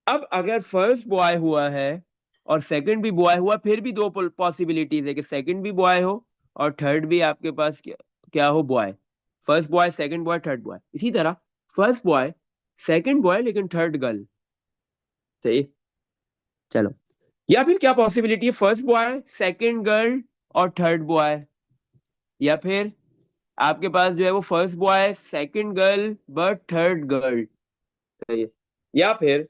[SPEAKER 1] अब अगर फर्स्ट बॉय हुआ है और सेकंड भी बॉय हुआ, फिर भी दो पॉसिबिलिटीज है कि सेकंड भी बॉय हो और थर्ड भी आपके पास क्या हो, boy. First boy, second boy, third boy. इसी तरह फर्स्ट बॉय, सेकंड बॉय, लेकिन थर्ड गर्ल। सही। चलो, या फिर क्या पॉसिबिलिटी है, फर्स्ट बॉय, सेकंड गर्ल और थर्ड बॉय। या फिर आपके पास जो है वो first boy, second girl, but third girl. सही है। या फिर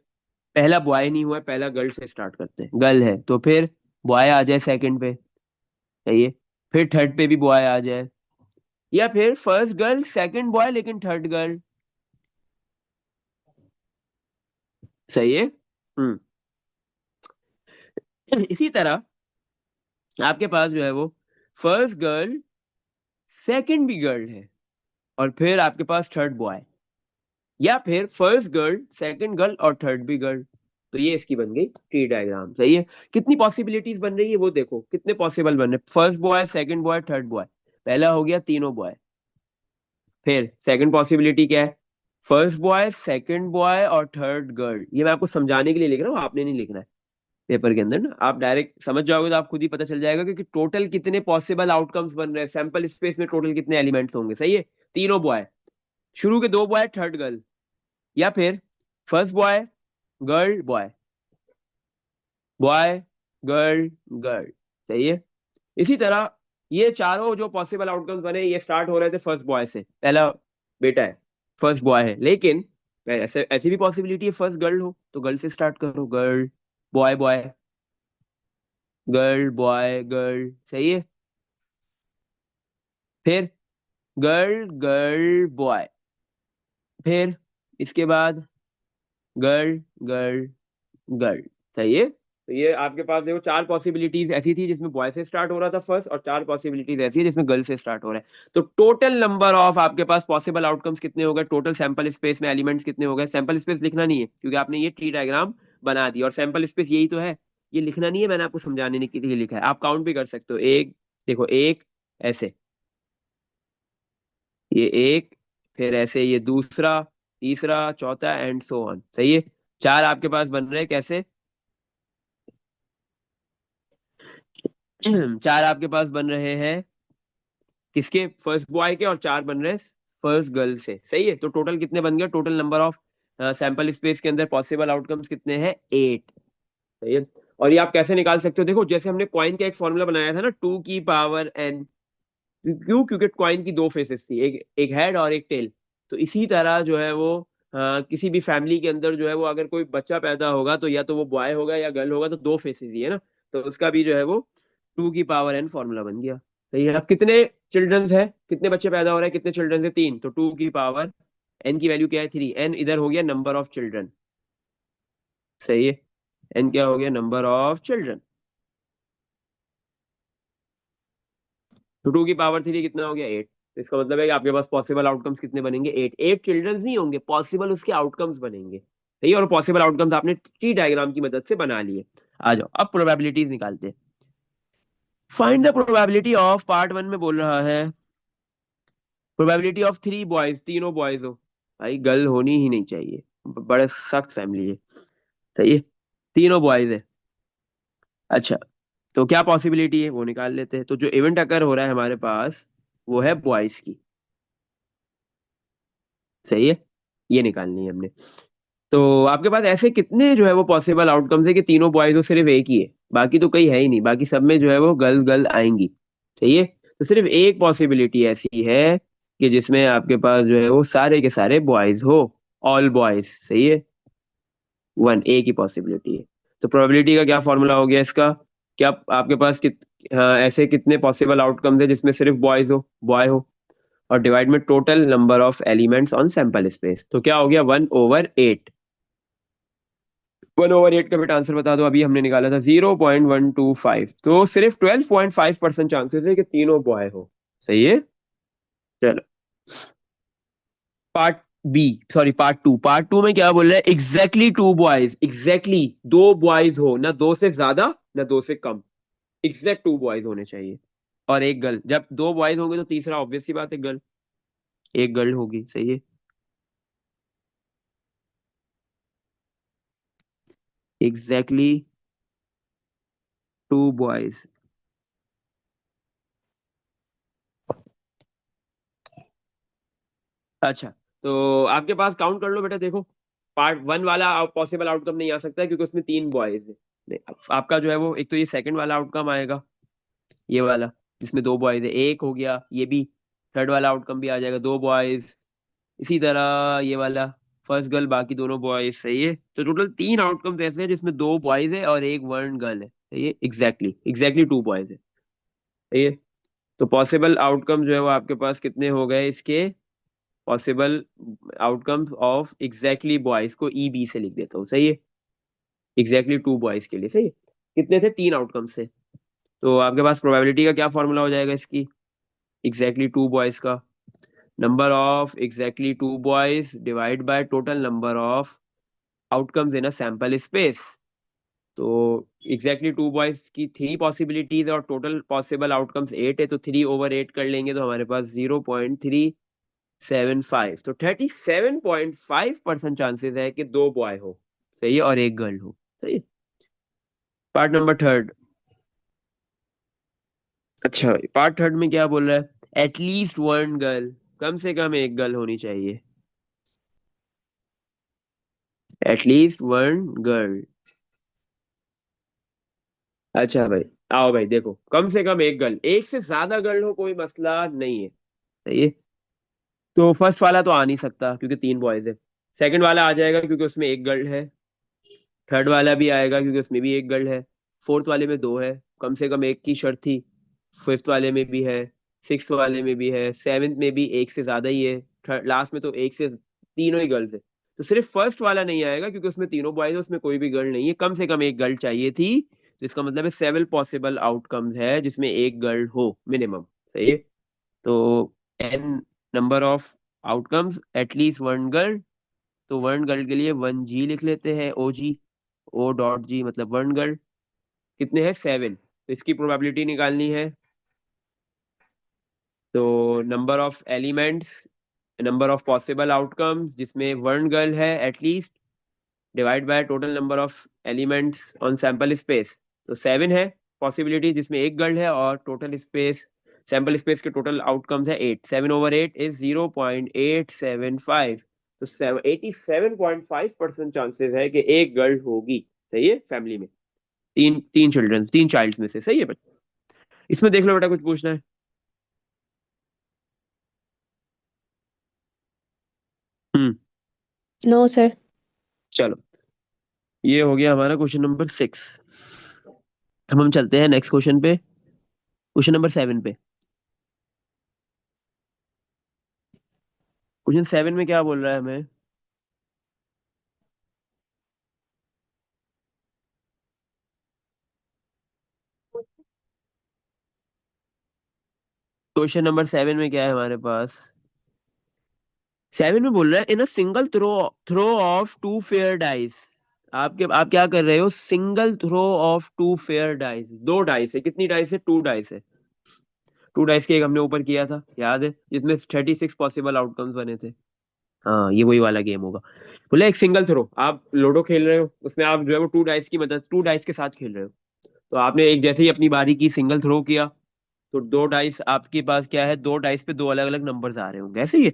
[SPEAKER 1] पहला बॉय नहीं हुआ है, पहला गर्ल से स्टार्ट करते हैं, गर्ल है तो फिर बॉय आ जाए सेकंड पे। सही है। फिर थर्ड पे भी बॉय आ जाए। या फिर फर्स्ट गर्ल, सेकंड बॉय, लेकिन थर्ड गर्ल। सही है। हम्म। इसी तरह आपके पास जो है वो फर्स्ट गर्ल, सेकंड भी गर्ल है और फिर आपके पास थर्ड बॉय। या फिर फर्स्ट गर्ल, सेकंड गर्ल और थर्ड भी गर्ल। तो ये इसकी बन गई ट्री डायग्राम। सही है। कितनी पॉसिबिलिटीज बन रही है वो देखो, कितने पॉसिबल बन रहे, first boy, second boy, third boy. पहला हो गया तीनों बॉय। फिर सेकंड पॉसिबिलिटी क्या है, फर्स्ट बॉय, सेकंड बॉय और थर्ड गर्ल। ये मैं आपको समझाने के लिए लिख रहा हूँ, आपने नहीं लिखना है पेपर के अंदर ना, आप डायरेक्ट समझ जाओगे तो आप खुद ही पता चल जाएगा कि टोटल कितने पॉसिबल आउटकम्स बन रहे हैं, सैंपल स्पेस में टोटल कितने एलिमेंट्स होंगे। सही है। तीनों बॉय, शुरू के दो बॉय, थर्ड गर्ल। या फिर first boy, girl, boy, boy, girl, girl. सही है। इसी तरह ये चारों जो पॉसिबल आउटकम्स बने, ये स्टार्ट हो रहे थे फर्स्ट बॉय से, पहला बेटा है, फर्स्ट बॉय है। लेकिन ऐसे ऐसी भी पॉसिबिलिटी है फर्स्ट गर्ल हो, तो गर्ल से स्टार्ट करो, girl, boy, boy, girl, boy, girl. सही है। फिर गर्ल, गर्ल, बॉय। फिर इसके बाद गर्ल, गर्ल, गर्ल। सही है। तो ये आपके पास देखो चार पॉसिबिलिटीज ऐसी थी जिसमें बॉय से स्टार्ट हो रहा था फर्स्ट, और चार पॉसिबिलिटीज ऐसी है जिसमें गर्ल से स्टार्ट हो रहा है। तो टोटल नंबर ऑफ आपके पास पॉसिबल आउटकम्स कितने हो गए, टोटल सैंपल स्पेस में एलिमेंट्स कितने हो गए। सैंपल स्पेस लिखना नहीं है क्योंकि आपने ये ट्री डायग्राम बना दी, और सैंपल स्पेस यही तो है, ये लिखना नहीं है, मैंने आपको समझाने के लिए लिखा है। आप काउंट भी कर सकते हो, एक, देखो एक, ऐसे, ये एक, फिर ऐसे ये दूसरा, तीसरा, चौथा एंड सो ऑन। सही है। चार आपके पास बन रहे हैं कैसे, चार आपके पास बन रहे हैं किसके, फर्स्ट बॉय के, और चार बन रहे हैं फर्स्ट गर्ल से। सही है। तो टोटल कितने बन गए, total number of sample space के अंदर पॉसिबल आउटकम्स कितने हैं, 8। सही है। और ये आप कैसे निकाल सकते हो, देखो जैसे हमने कॉइन का एक फॉर्मूला बनाया था ना, 2 की पावर n। क्यों, क्योंकि कॉइन की दो फेसेस थी, एक एक हेड और एक टेल। तो इसी तरह जो है वो किसी भी फैमिली के अंदर जो है वो अगर कोई बच्चा पैदा होगा तो या तो वो बॉय होगा या गर्ल होगा, तो दो फेसेस ही है ना। तो उसका भी जो है वो 2 की पावर n फॉर्मूला बन गया। सही है। अब कितने चिल्ड्रंस है, कितने बच्चे पैदा हो रहे हैं, कितने चिल्ड्रंस है, तीन, तो 2 की पावर n की वैल्यू क्या है, 3। n इधर हो गया नंबर ऑफ चिल्ड्रन। सही है। n क्या हो गया, नंबर ऑफ चिल्ड्रन। तो 2 की पावर 3 कितना हो गया, 8। तो इसका मतलब है कि आपके पास पॉसिबल आउटकम्स कितने बनेंगे, 8। 8 चिल्ड्रंस नहीं होंगे, पॉसिबल उसके आउटकम्स बनेंगे। सही है। और पॉसिबल आउटकम्स आपने ट्री डायग्राम की मदद से बना लिए। आ जाओ अब प्रोबेबिलिटीज निकालते हैं। Find the probability of, part one में बोल रहा है प्रोबेबिलिटी ऑफ 3 बॉयज, तीनों बॉयज हो। भाई गर्ल होनी ही नहीं चाहिए, बड़े सख्त फैमिली है। सही है। तीनों बॉयज है। अच्छा, तो क्या पॉसिबिलिटी है वो निकाल लेते हैं। तो जो इवेंट अकर हो रहा है हमारे पास, वो है बॉयज की। सही है। ये निकालनी है हमने। तो आपके पास ऐसे कितने जो है वो पॉसिबल आउटकम्स है कि तीनों बॉयज हो, सिर्फ एक ही है, बाकी तो कहीं है ही नहीं, बाकी सब में जो है वो गर्ल गर्ल आएंगी। सही है। तो सिर्फ एक पॉसिबिलिटी ऐसी है कि जिसमें आपके पास जो है वो सारे के सारे बॉयज हो, ऑल बॉयज। सही है। वन, एक ही पॉसिबिलिटी है। तो प्रोबेबिलिटी का क्या फॉर्मूला हो गया इसका, क्या आपके पास हाँ, ऐसे कितने पॉसिबल आउटकम्स है जिसमें सिर्फ बॉयज हो, बॉय हो, और डिवाइड में total number of elements on sample space. तो क्या हो गया, 1/8। 1/8 का बेटा आंसर बता दो, अभी हमने निकाला था 0.125। तो सिर्फ 12.5% चांसेस है कि तीनों बॉय हो। सही है। चलो, part B, sorry part two में क्या बोल रहा है, एग्जैक्टली 2 बॉयज, एग्जैक्टली दो बॉयज हो, ना दो से ज्यादा ना दो से कम, एग्जैक्ट 2 बॉयज होने चाहिए, और एक गर्ल। जब दो बॉयज होंगे तो तीसरा ऑब्वियस सी बात है गर्ल, एक गर्ल होगी। सही है। Exactly two boys. अच्छा, तो आपके पास काउंट कर लो बेटा, देखो पार्ट वन वाला पॉसिबल आउटकम नहीं आ सकता है क्योंकि उसमें तीन बॉयज है। नहीं, आपका जो है वो एक तो ये सेकंड वाला आउटकम आएगा, ये वाला जिसमें दो बॉयज है, एक हो गया ये भी। थर्ड वाला आउटकम भी आ जाएगा, दो बॉयज। इसी तरह ये वाला फर्स्ट गर्ल, बाकी दोनों बॉयज। सही है, तो टोटल तीन आउटकम्स ऐसे हैं जिसमें दो बॉयज है और एक वन गर्ल है। सही है, एग्जैक्टली एग्जैक्टली टू बॉयज है। सही है, तो पॉसिबल आउटकम जो है वो आपके पास कितने हो गए इसके? Possible outcomes of exactly boys को ई बी से लिख देता हूँ। सही है, एग्जैक्टली टू बॉयज के लिए। सही है, कितने थे? तीन आउटकम्स से। तो आपके पास प्रोबेबिलिटी का क्या फॉर्मूला हो जाएगा इसकी? एग्जैक्टली टू बॉयज का number of exactly two boys divide by total number of outcomes in a sample space. तो एग्जैक्टली टू बॉयज की थ्री पॉसिबिलिटीज और टोटल पॉसिबल आउटकम्स एट है, तो 3/8 कर लेंगे तो हमारे पास 0.375। तो 37.5% चांसेस है कि दो बॉय हो। सही है, और एक गर्ल हो। सही है, पार्ट नंबर थर्ड। अच्छा, पार्ट थर्ड में क्या बोल रहा है? एटलीस्ट वन गर्ल, कम से कम एक गर्ल होनी चाहिए। At least one girl. अच्छा भाई, आओ भाई देखो, कम से कम एक गर्ल, एक से ज्यादा गर्ल हो कोई मसला नहीं है। सही है, तो फर्स्ट वाला तो आ नहीं सकता क्योंकि तीन बॉयज है। सेकंड वाला आ जाएगा क्योंकि उसमें एक गर्ल है। थर्ड वाला भी आएगा क्योंकि उसमें भी एक गर्ल है। फोर्थ वाले में दो है, कम से कम एक की शर्त थी। फिफ्थ वाले में भी है, सिक्स वाले में भी है, सेवेंथ में भी एक से ज्यादा ही है, थर्ड लास्ट में तो एक से तीनों ही गर्ल्स है। तो सिर्फ फर्स्ट वाला नहीं आएगा क्योंकि उसमें तीनों बॉयज है, उसमें कोई भी गर्ल नहीं है, कम से कम एक गर्ल चाहिए थी। तो इसका मतलब है सेवन पॉसिबल आउटकम्स है जिसमें एक गर्ल हो मिनिमम। सही है, तो n number of outcomes at least one girl. तो वन गर्ल के लिए वन जी लिख लेते हैं, ओ जी, ओ डॉट जी मतलब वन गर्ल। कितने हैं? सेवन। तो इसकी प्रोबेबिलिटी निकालनी है। तो number of elements, number of possible outcome जिसमें वन गर्ल है at least, divide by total number of elements on sample space. तो सेवन है पॉसिबिलिटी जिसमें एक गर्ल है, और टोटल स्पेस, सैंपल स्पेस के टोटल आउटकम्स है एट। 7/8 इज 0.875। तो 87.5% चांसेस है कि एक गर्ल होगी। सही है, फैमिली में तीन तीन चिल्ड्रन, तीन चाइल्ड्स में से। सही है बच्चा, इसमें देख लो बेटा, कुछ पूछना है? हम्म।
[SPEAKER 2] No sir.
[SPEAKER 1] चलो, ये हो गया हमारा क्वेश्चन नंबर 6। अब हम चलते हैं नेक्स्ट क्वेश्चन पे, क्वेश्चन नंबर 7 पे। क्वेश्चन 7 में क्या बोल रहा है हमें? क्वेश्चन नंबर 7 में क्या है हमारे पास? 7 में बोल रहा है in a single throw, throw of two fair dice. आप क्या कर रहे हो? Single throw of two fair dice, दो डाइस है। कितनी डाइस है? टू डाइस है। टू डाइस के एक हमने ऊपर किया था, याद है, जिसमें 36 पॉसिबल आउटकम्स बने थे। हाँ, ये वही वाला गेम होगा। बोले एक सिंगल थ्रो, आप लूडो खेल रहे हो, उसमें आप जो है वो टू डाइस की मदद, टू डाइस के साथ खेल रहे हो। तो आपने एक जैसे ही अपनी बारी की, सिंगल थ्रो किया, तो दो डाइस आपके पास क्या है? दो डाइस पे दो अलग अलग नंबर्स आ रहे होंगे, ऐसे ही है।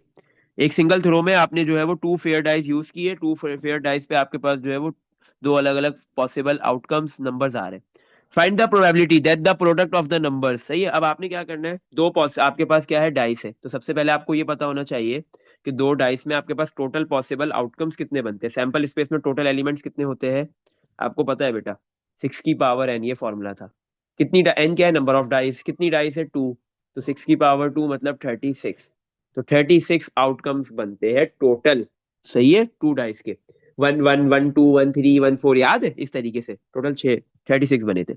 [SPEAKER 1] एक सिंगल थ्रो में आपने जो है वो टू फेयर डाइस यूज किए, टू फेयर डाइस पे आपके पास जो है वो दो अलग अलग पॉसिबल आउटकम्स नंबर्स आ रहे हैं। Find the probability that the product of the numbers. सही है, अब आपने क्या करना है? आपके पास क्या है? डाइस है, तो सबसे पहले आपको ये पता होना चाहिए कि दो डाइस में आपके पास टोटल पॉसिबल आउटकम्स कितने बनते हैं। सैंपल स्पेस में टोटल एलिमेंट्स कितने होते हैं? आपको पता है बेटा, 6 की पावर n, ये फॉर्मूला था। कितनी n क्या है? Number of dice. कितनी डाइस है? टू। तो 6 की पावर 2 मतलब 36। तो 36 आउटकम्स बनते हैं टोटल। सही है, टू डाइस के। 1 1 1 2 1 3 1 4, याद है, इस तरीके से टोटल 36 बने थे।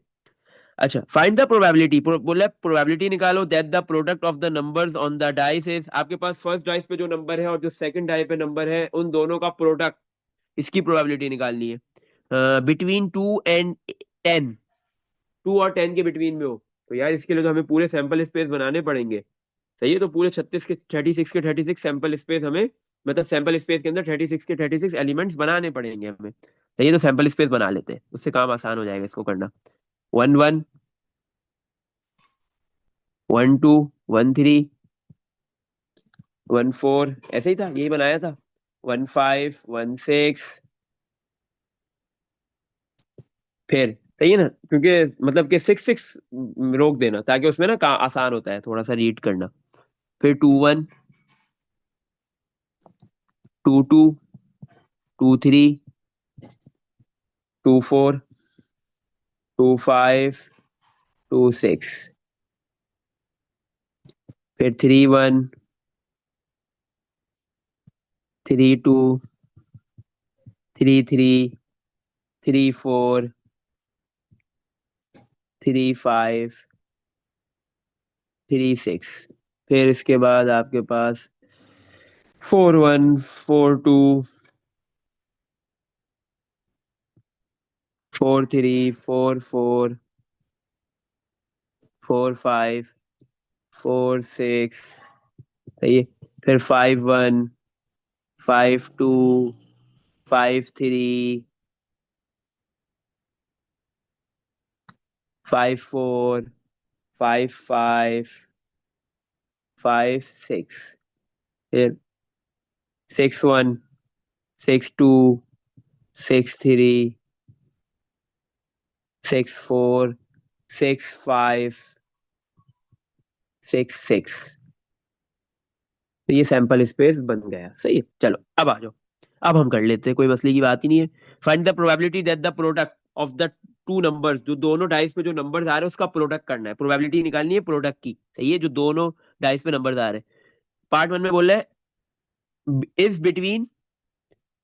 [SPEAKER 1] अच्छा, फाइंड द प्रोबेबिलिटी, बोला प्रोबेबिलिटी निकालो that the product of the numbers on the dice is. आपके पास फर्स्ट डाइस पे जो नंबर है और जो सेकंड डाइस पे नंबर है, उन दोनों का प्रोडक्ट, इसकी प्रोबेबिलिटी निकालनी है बिटवीन 2 and 10। 2 और 10 के बिटवीन में हो। तो यार इसके लिए तो हमें पूरे सैंपल स्पेस बनाने पड़ेंगे। सही है, तो पूरे 36 के 36 सैंपल स्पेस हमें, मतलब सैंपल स्पेस के अंदर 36 के 36 एलिमेंट्स बनाने पड़ेंगे हमें। सही है, तो सैंपल स्पेस बना लेते हैं, उससे काम आसान हो जाएगा इसको करना। 1 1, 1 2, 1 3, 1 4, ऐसे ही था, यही बनाया था। 1 5, 1 6, फिर सही है ना, क्योंकि मतलब कि 6 6 रोक देना ताकि उसमें ना आसान होता है थोड़ा सा रीड करना। फिर 2 1, 2 2, 2 3, 2 4, 2 5, 2 6, फिर 3 1, 3 2, 3 3, 3 4, 3 5, 3 6, फिर इसके बाद आपके पास 4 1, 4 2, 4 3, 4 4, 4 5, 4 6, सही है। फिर 5 1, 5 2, 5 3, 5 4, 5 5, 5 6, फिर 6 1, 6 2, 6 3, 6 4, 6 5, 6 6, तो ये सैंपल स्पेस बन गया। सही है, चलो अब आ जाओ। अब हम कर लेते हैं, कोई मसले की बात ही नहीं है। Find the probability that the product of the two numbers, जो दोनों डाइस में जो नंबर्स आ रहे हैं उसका प्रोडक्ट करना है, प्रोबेबिलिटी निकालनी है प्रोडक्ट की। सही है, जो दोनों डाइस में नंबर्स आ रहे हैं। पार्ट वन में बोल रहा है इज बिटवीन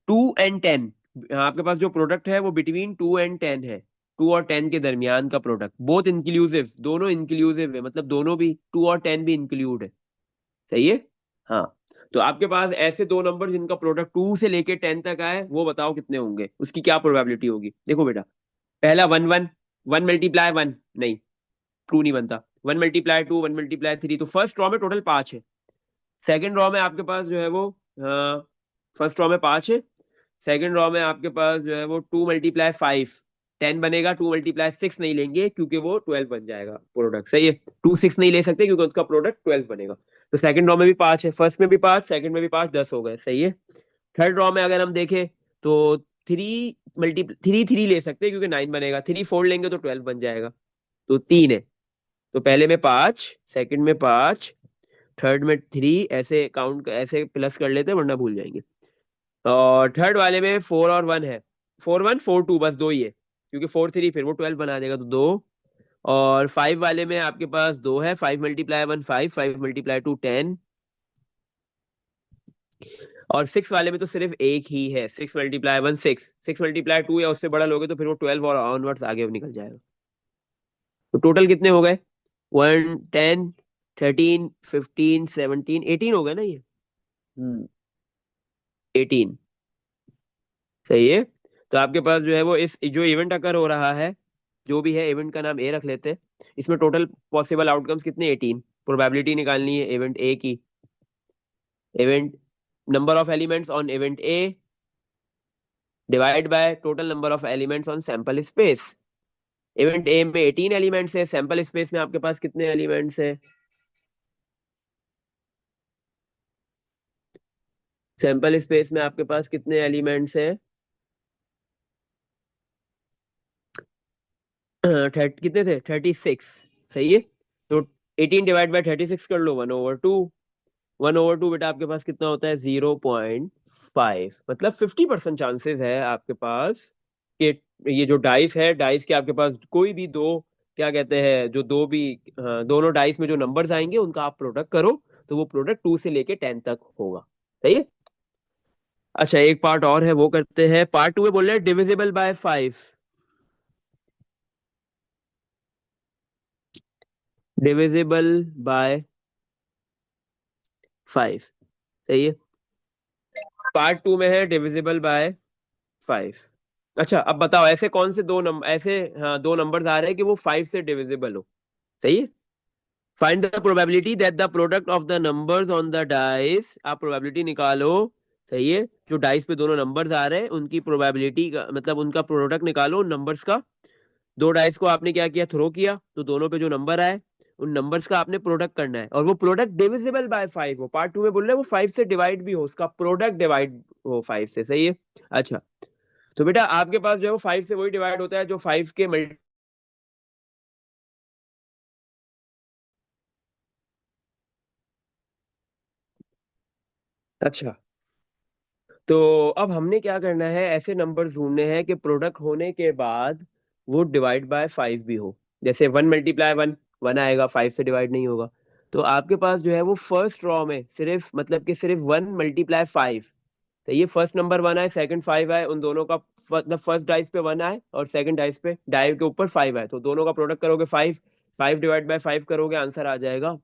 [SPEAKER 1] 2 and 10। आपके पास जो प्रोडक्ट है वो बिटवीन 2 and 10 है। 2 और 10 के दरमियान का प्रोडक्ट, बोथ इंक्लूसिव, दोनों इंक्लूसिव है, मतलब दोनों भी 2 और 10 भी इंक्लूड है। सही है। हाँ, तो आपके पास ऐसे दो नंबर जिनका प्रोडक्ट 2 से लेके 10 तक आए, वो बताओ कितने होंगे, उसकी क्या प्रोबेबिलिटी होगी। देखो बेटा, पहला 1 1, 1 × 1 नहीं, ट्रू नहीं बनता। 1 × 2, 1 × 3, तो फर्स्ट रॉ में टोटल 5 है। सेकंड रॉ में आपके पास जो है वो, फर्स्ट रॉ में 5 है। सेकंड रॉ में आपके पास जो है वो 2 × 5, 10 बनेगा। 2 × 6 नहीं लेंगे क्योंकि वो 12 बन जाएगा प्रोडक्ट। सही है, 2 6 नहीं ले सकते क्योंकि उसका प्रोडक्ट 12 बनेगा। तो सेकंड रॉ में भी 5 है, फर्स्ट में भी 5, सेकंड में भी 5, 10 हो गए। सही है। थर्ड रॉ में अगर हम देखें तो 3 ले सकते हैं क्योंकि 9 बनेगा। 3 4 लेंगे तो 12 बन जाएगा। तो 3 है, तो पहले में 5, सेकंड में 5, थर्ड में 3, ऐसे काउंट ऐसे प्लस कर लेते हैं वरना भूल जाएंगे। और थर्ड वाले में 4 और 1 है। 4 1 4 2, बस दो ही है क्योंकि 4 3 फिर वो 12 बना देगा, तो दो। और 5 वाले में आपके पास दो है। 5 × 1 5, 5 × 2 10। और 6 वाले में तो सिर्फ एक ही है। 6 × 1 6, 6 × 2 या उससे बड़ा लोगे तो फिर वो 12 और ऑनवर्ड्स आगे निकल जाएगा। तो टोटल कितने हो गए? 1 10, 13 15 17 18 हो गए ना ये। 18। सही है। तो आपके पास जो है वो इस जो इवेंट अकर हो रहा है, जो भी है इवेंट का नाम ए रख लेते हैं। इसमें टोटल पॉसिबल आउटकम्स कितने? 18। प्रोबेबिलिटी निकालनी है इवेंट ए की। Event number of elements on event A divide by total number of elements on sample space. Event A में 18 एलिमेंट्स है, सैंपल स्पेस में आपके पास कितने एलिमेंट्स है? सैंपल स्पेस में आपके पास कितने एलिमेंट्स है? कितने थे? 36। सही है। तो 18 डिवाइड बाय 36 कर लो, 1/2। 1/2 बेटा आपके पास कितना होता है? 0.5। मतलब 50% चांसेस है आपके पास कि ये जो डाइस है, डाइस के आपके पास कोई भी दो, क्या कहते हैं, जो दो भी, हाँ, दोनों डाइस में जो नंबर्स आएंगे उनका आप प्रोडक्ट करो, तो वो प्रोडक्ट 2 से लेके 10 तक होगा। सही है। अच्छा, एक पार्ट और है, वो करते हैं। पार्ट टू में बोल रहे हैं डिविजिबल बाय 5। Divisible by 5। सही है। पार्ट टू में है डिविजिबल बाय 5। अच्छा, अब बताओ ऐसे कौन से दो नंबर, ऐसे हाँ दो नंबर्स आ रहे हैं कि वो 5 से डिविजिबल हो। सही है। Find the probability that the product of the numbers on the dice, आप प्रोबेबिलिटी निकालो। सही है। जो डाइस पे दोनों नंबर्स आ रहे हैं उनकी प्रोबेबिलिटी का मतलब उनका प्रोडक्ट निकालो उन नंबर्स का। दो डाइस को आपने क्या किया, थ्रो किया, तो दोनों पे जो नंबर आए उन नंबर्स का आपने प्रोडक्ट करना है, और वो प्रोडक्ट डिविजिबल बाय 5 हो। पार्ट 2 में बोल रहे हैं वो 5 से डिवाइड भी हो, उसका प्रोडक्ट डिवाइड हो 5 से। सही है। अच्छा, तो बेटा आपके पास जो है वो 5 से वही डिवाइड होता है जो 5 के मल्टी। अच्छा, तो अब हमने क्या करना है, ऐसे नंबर ढूंढने हैं कि प्रोडक्ट होने के बाद वो डिवाइड बाय 5 भी हो। जैसे 1 × 1 1 आएगा, 5 से डिवाइड नहीं होगा। तो आपके पास जो है वो फर्स्ट रॉ में सिर्फ मतलब कि सिर्फ 1 × 5। तो ये फर्स्ट नंबर 1 आए, सेकंड 5 आए, उन दोनों का मतलब फर्स्ट डाइस पे 1 आए और सेकंड डाइस पे डाई के ऊपर 5 आए, तो दोनों का प्रोडक्ट करोगे 5। 5 डिवाइड बाय 5 करोगे, आंसर आ जाएगा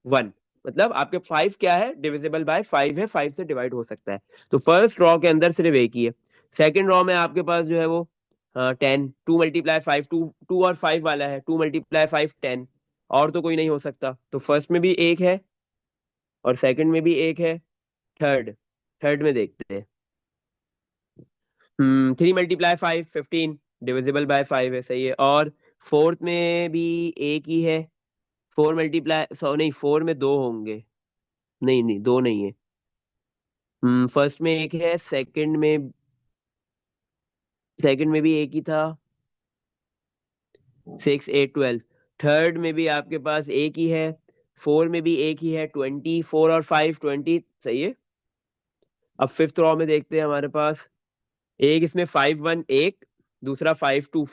[SPEAKER 1] 1। मतलब आपके 5 क्या है, डिविजिबल बाय 5 है, 5 से डिवाइड हो सकता है। तो फर्स्ट रॉ के अंदर सिर्फ एक ही है। सेकंड रॉ में आपके पास जो है वो 10, 2 × 5 टू, 2 और 5 वाला है, 2 × 5 10। और तो कोई नहीं हो सकता, तो फर्स्ट में भी एक है और सेकंड में भी एक है। थर्ड, थर्ड में देखते हैं। 3 × 5 15, डिविजिबल बाय 5 है। सही है। और फोर्थ में भी एक ही है। 4 × सो नहीं, 4 में दो होंगे। नहीं नहीं, दो नहीं है। फर्स्ट में एक है, सेकंड में भी एक ही था। 6 8 12। थर्ड में भी आपके पास एक ही है। फोर में भी एक ही है, 20। 4 और 5 20। सही है। अब फिफ्थ रॉ में देखते हैं हमारे पास। एक इसमें 5 1 एक, दूसरा 5 2।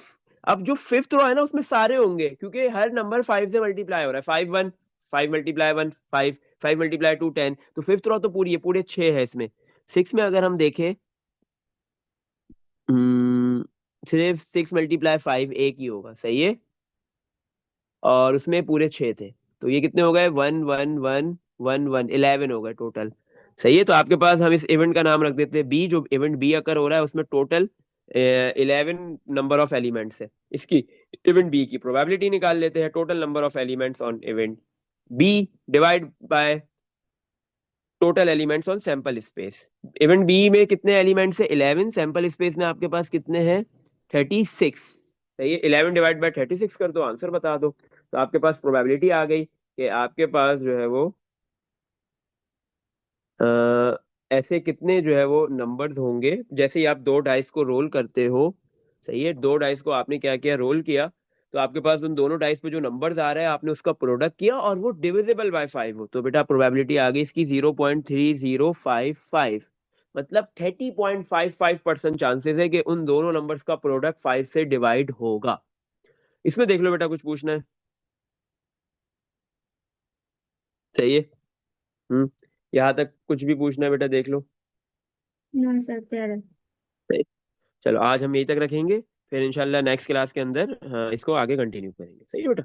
[SPEAKER 1] अब जो फिफ्थ रो है ना उसमें सारे होंगे क्योंकि हर नंबर 5 से मल्टीप्लाई हो रहा है। 5 1, 5 × 1 5, 5 × 2 10। तो फिफ्थ रो तो पूरी है, पूरे 6 है इसमें। सिक्स में अगर हम देखें, सिर्फ 6 × 5 एक ही होगा। सही है। और उसमें पूरे 6 थे। तो ये कितने हो गए, 1 1 1 1 1, 11 हो गए टोटल। सही है। तो आपके पास हम इस इवेंट का नाम रख देते हैं बी। जो इवेंट बी अकर हो रहा है उसमें टोटल 11 नंबर ऑफ एलिमेंट्स है। इसकी इवेंट बी की प्रोबेबिलिटी निकाल लेते हैं, total number of elements on event B divide by total elements on sample space. Event B में कितने एलिमेंट्स है, 11। सैंपल स्पेस में आपके पास कितने हैं, 36। सही है। 11 डिवाइड बाय 36 कर दो, आंसर बता दो। तो आपके पास प्रोबेबिलिटी आ गई कि आपके पास जो है वो अ, ऐसे कितने जो है वो नंबर्स होंगे। जैसे ही आप दो डाइस को रोल करते हो, सही है, दो डाइस को आपने क्या किया, रोल किया, तो आपके पास उन दोनों डाइस पे जो नंबर्स आ रहा है आपने उसका प्रोडक्ट किया और वो डिविजिबल बाय 5 हो, तो बेटा प्रोबेबिलिटी आ गई इसकी 0.3055। मतलब 30.55% चांसेस है कि उन दोनों नंबर्स का प्रोडक्ट 5 से डिवाइड होगा। इसमें देख लो बेटा, कुछ पूछना है? सही है। हम्म यहाँ तक कुछ भी पूछना है बेटा, देख लो।
[SPEAKER 2] नो सर, क्लियर है।
[SPEAKER 1] चलो आज हम यहीं तक रखेंगे, फिर इंशाल्लाह नेक्स्ट क्लास के अंदर हाँ इसको आगे कंटिन्यू करेंगे। सही है बेटा।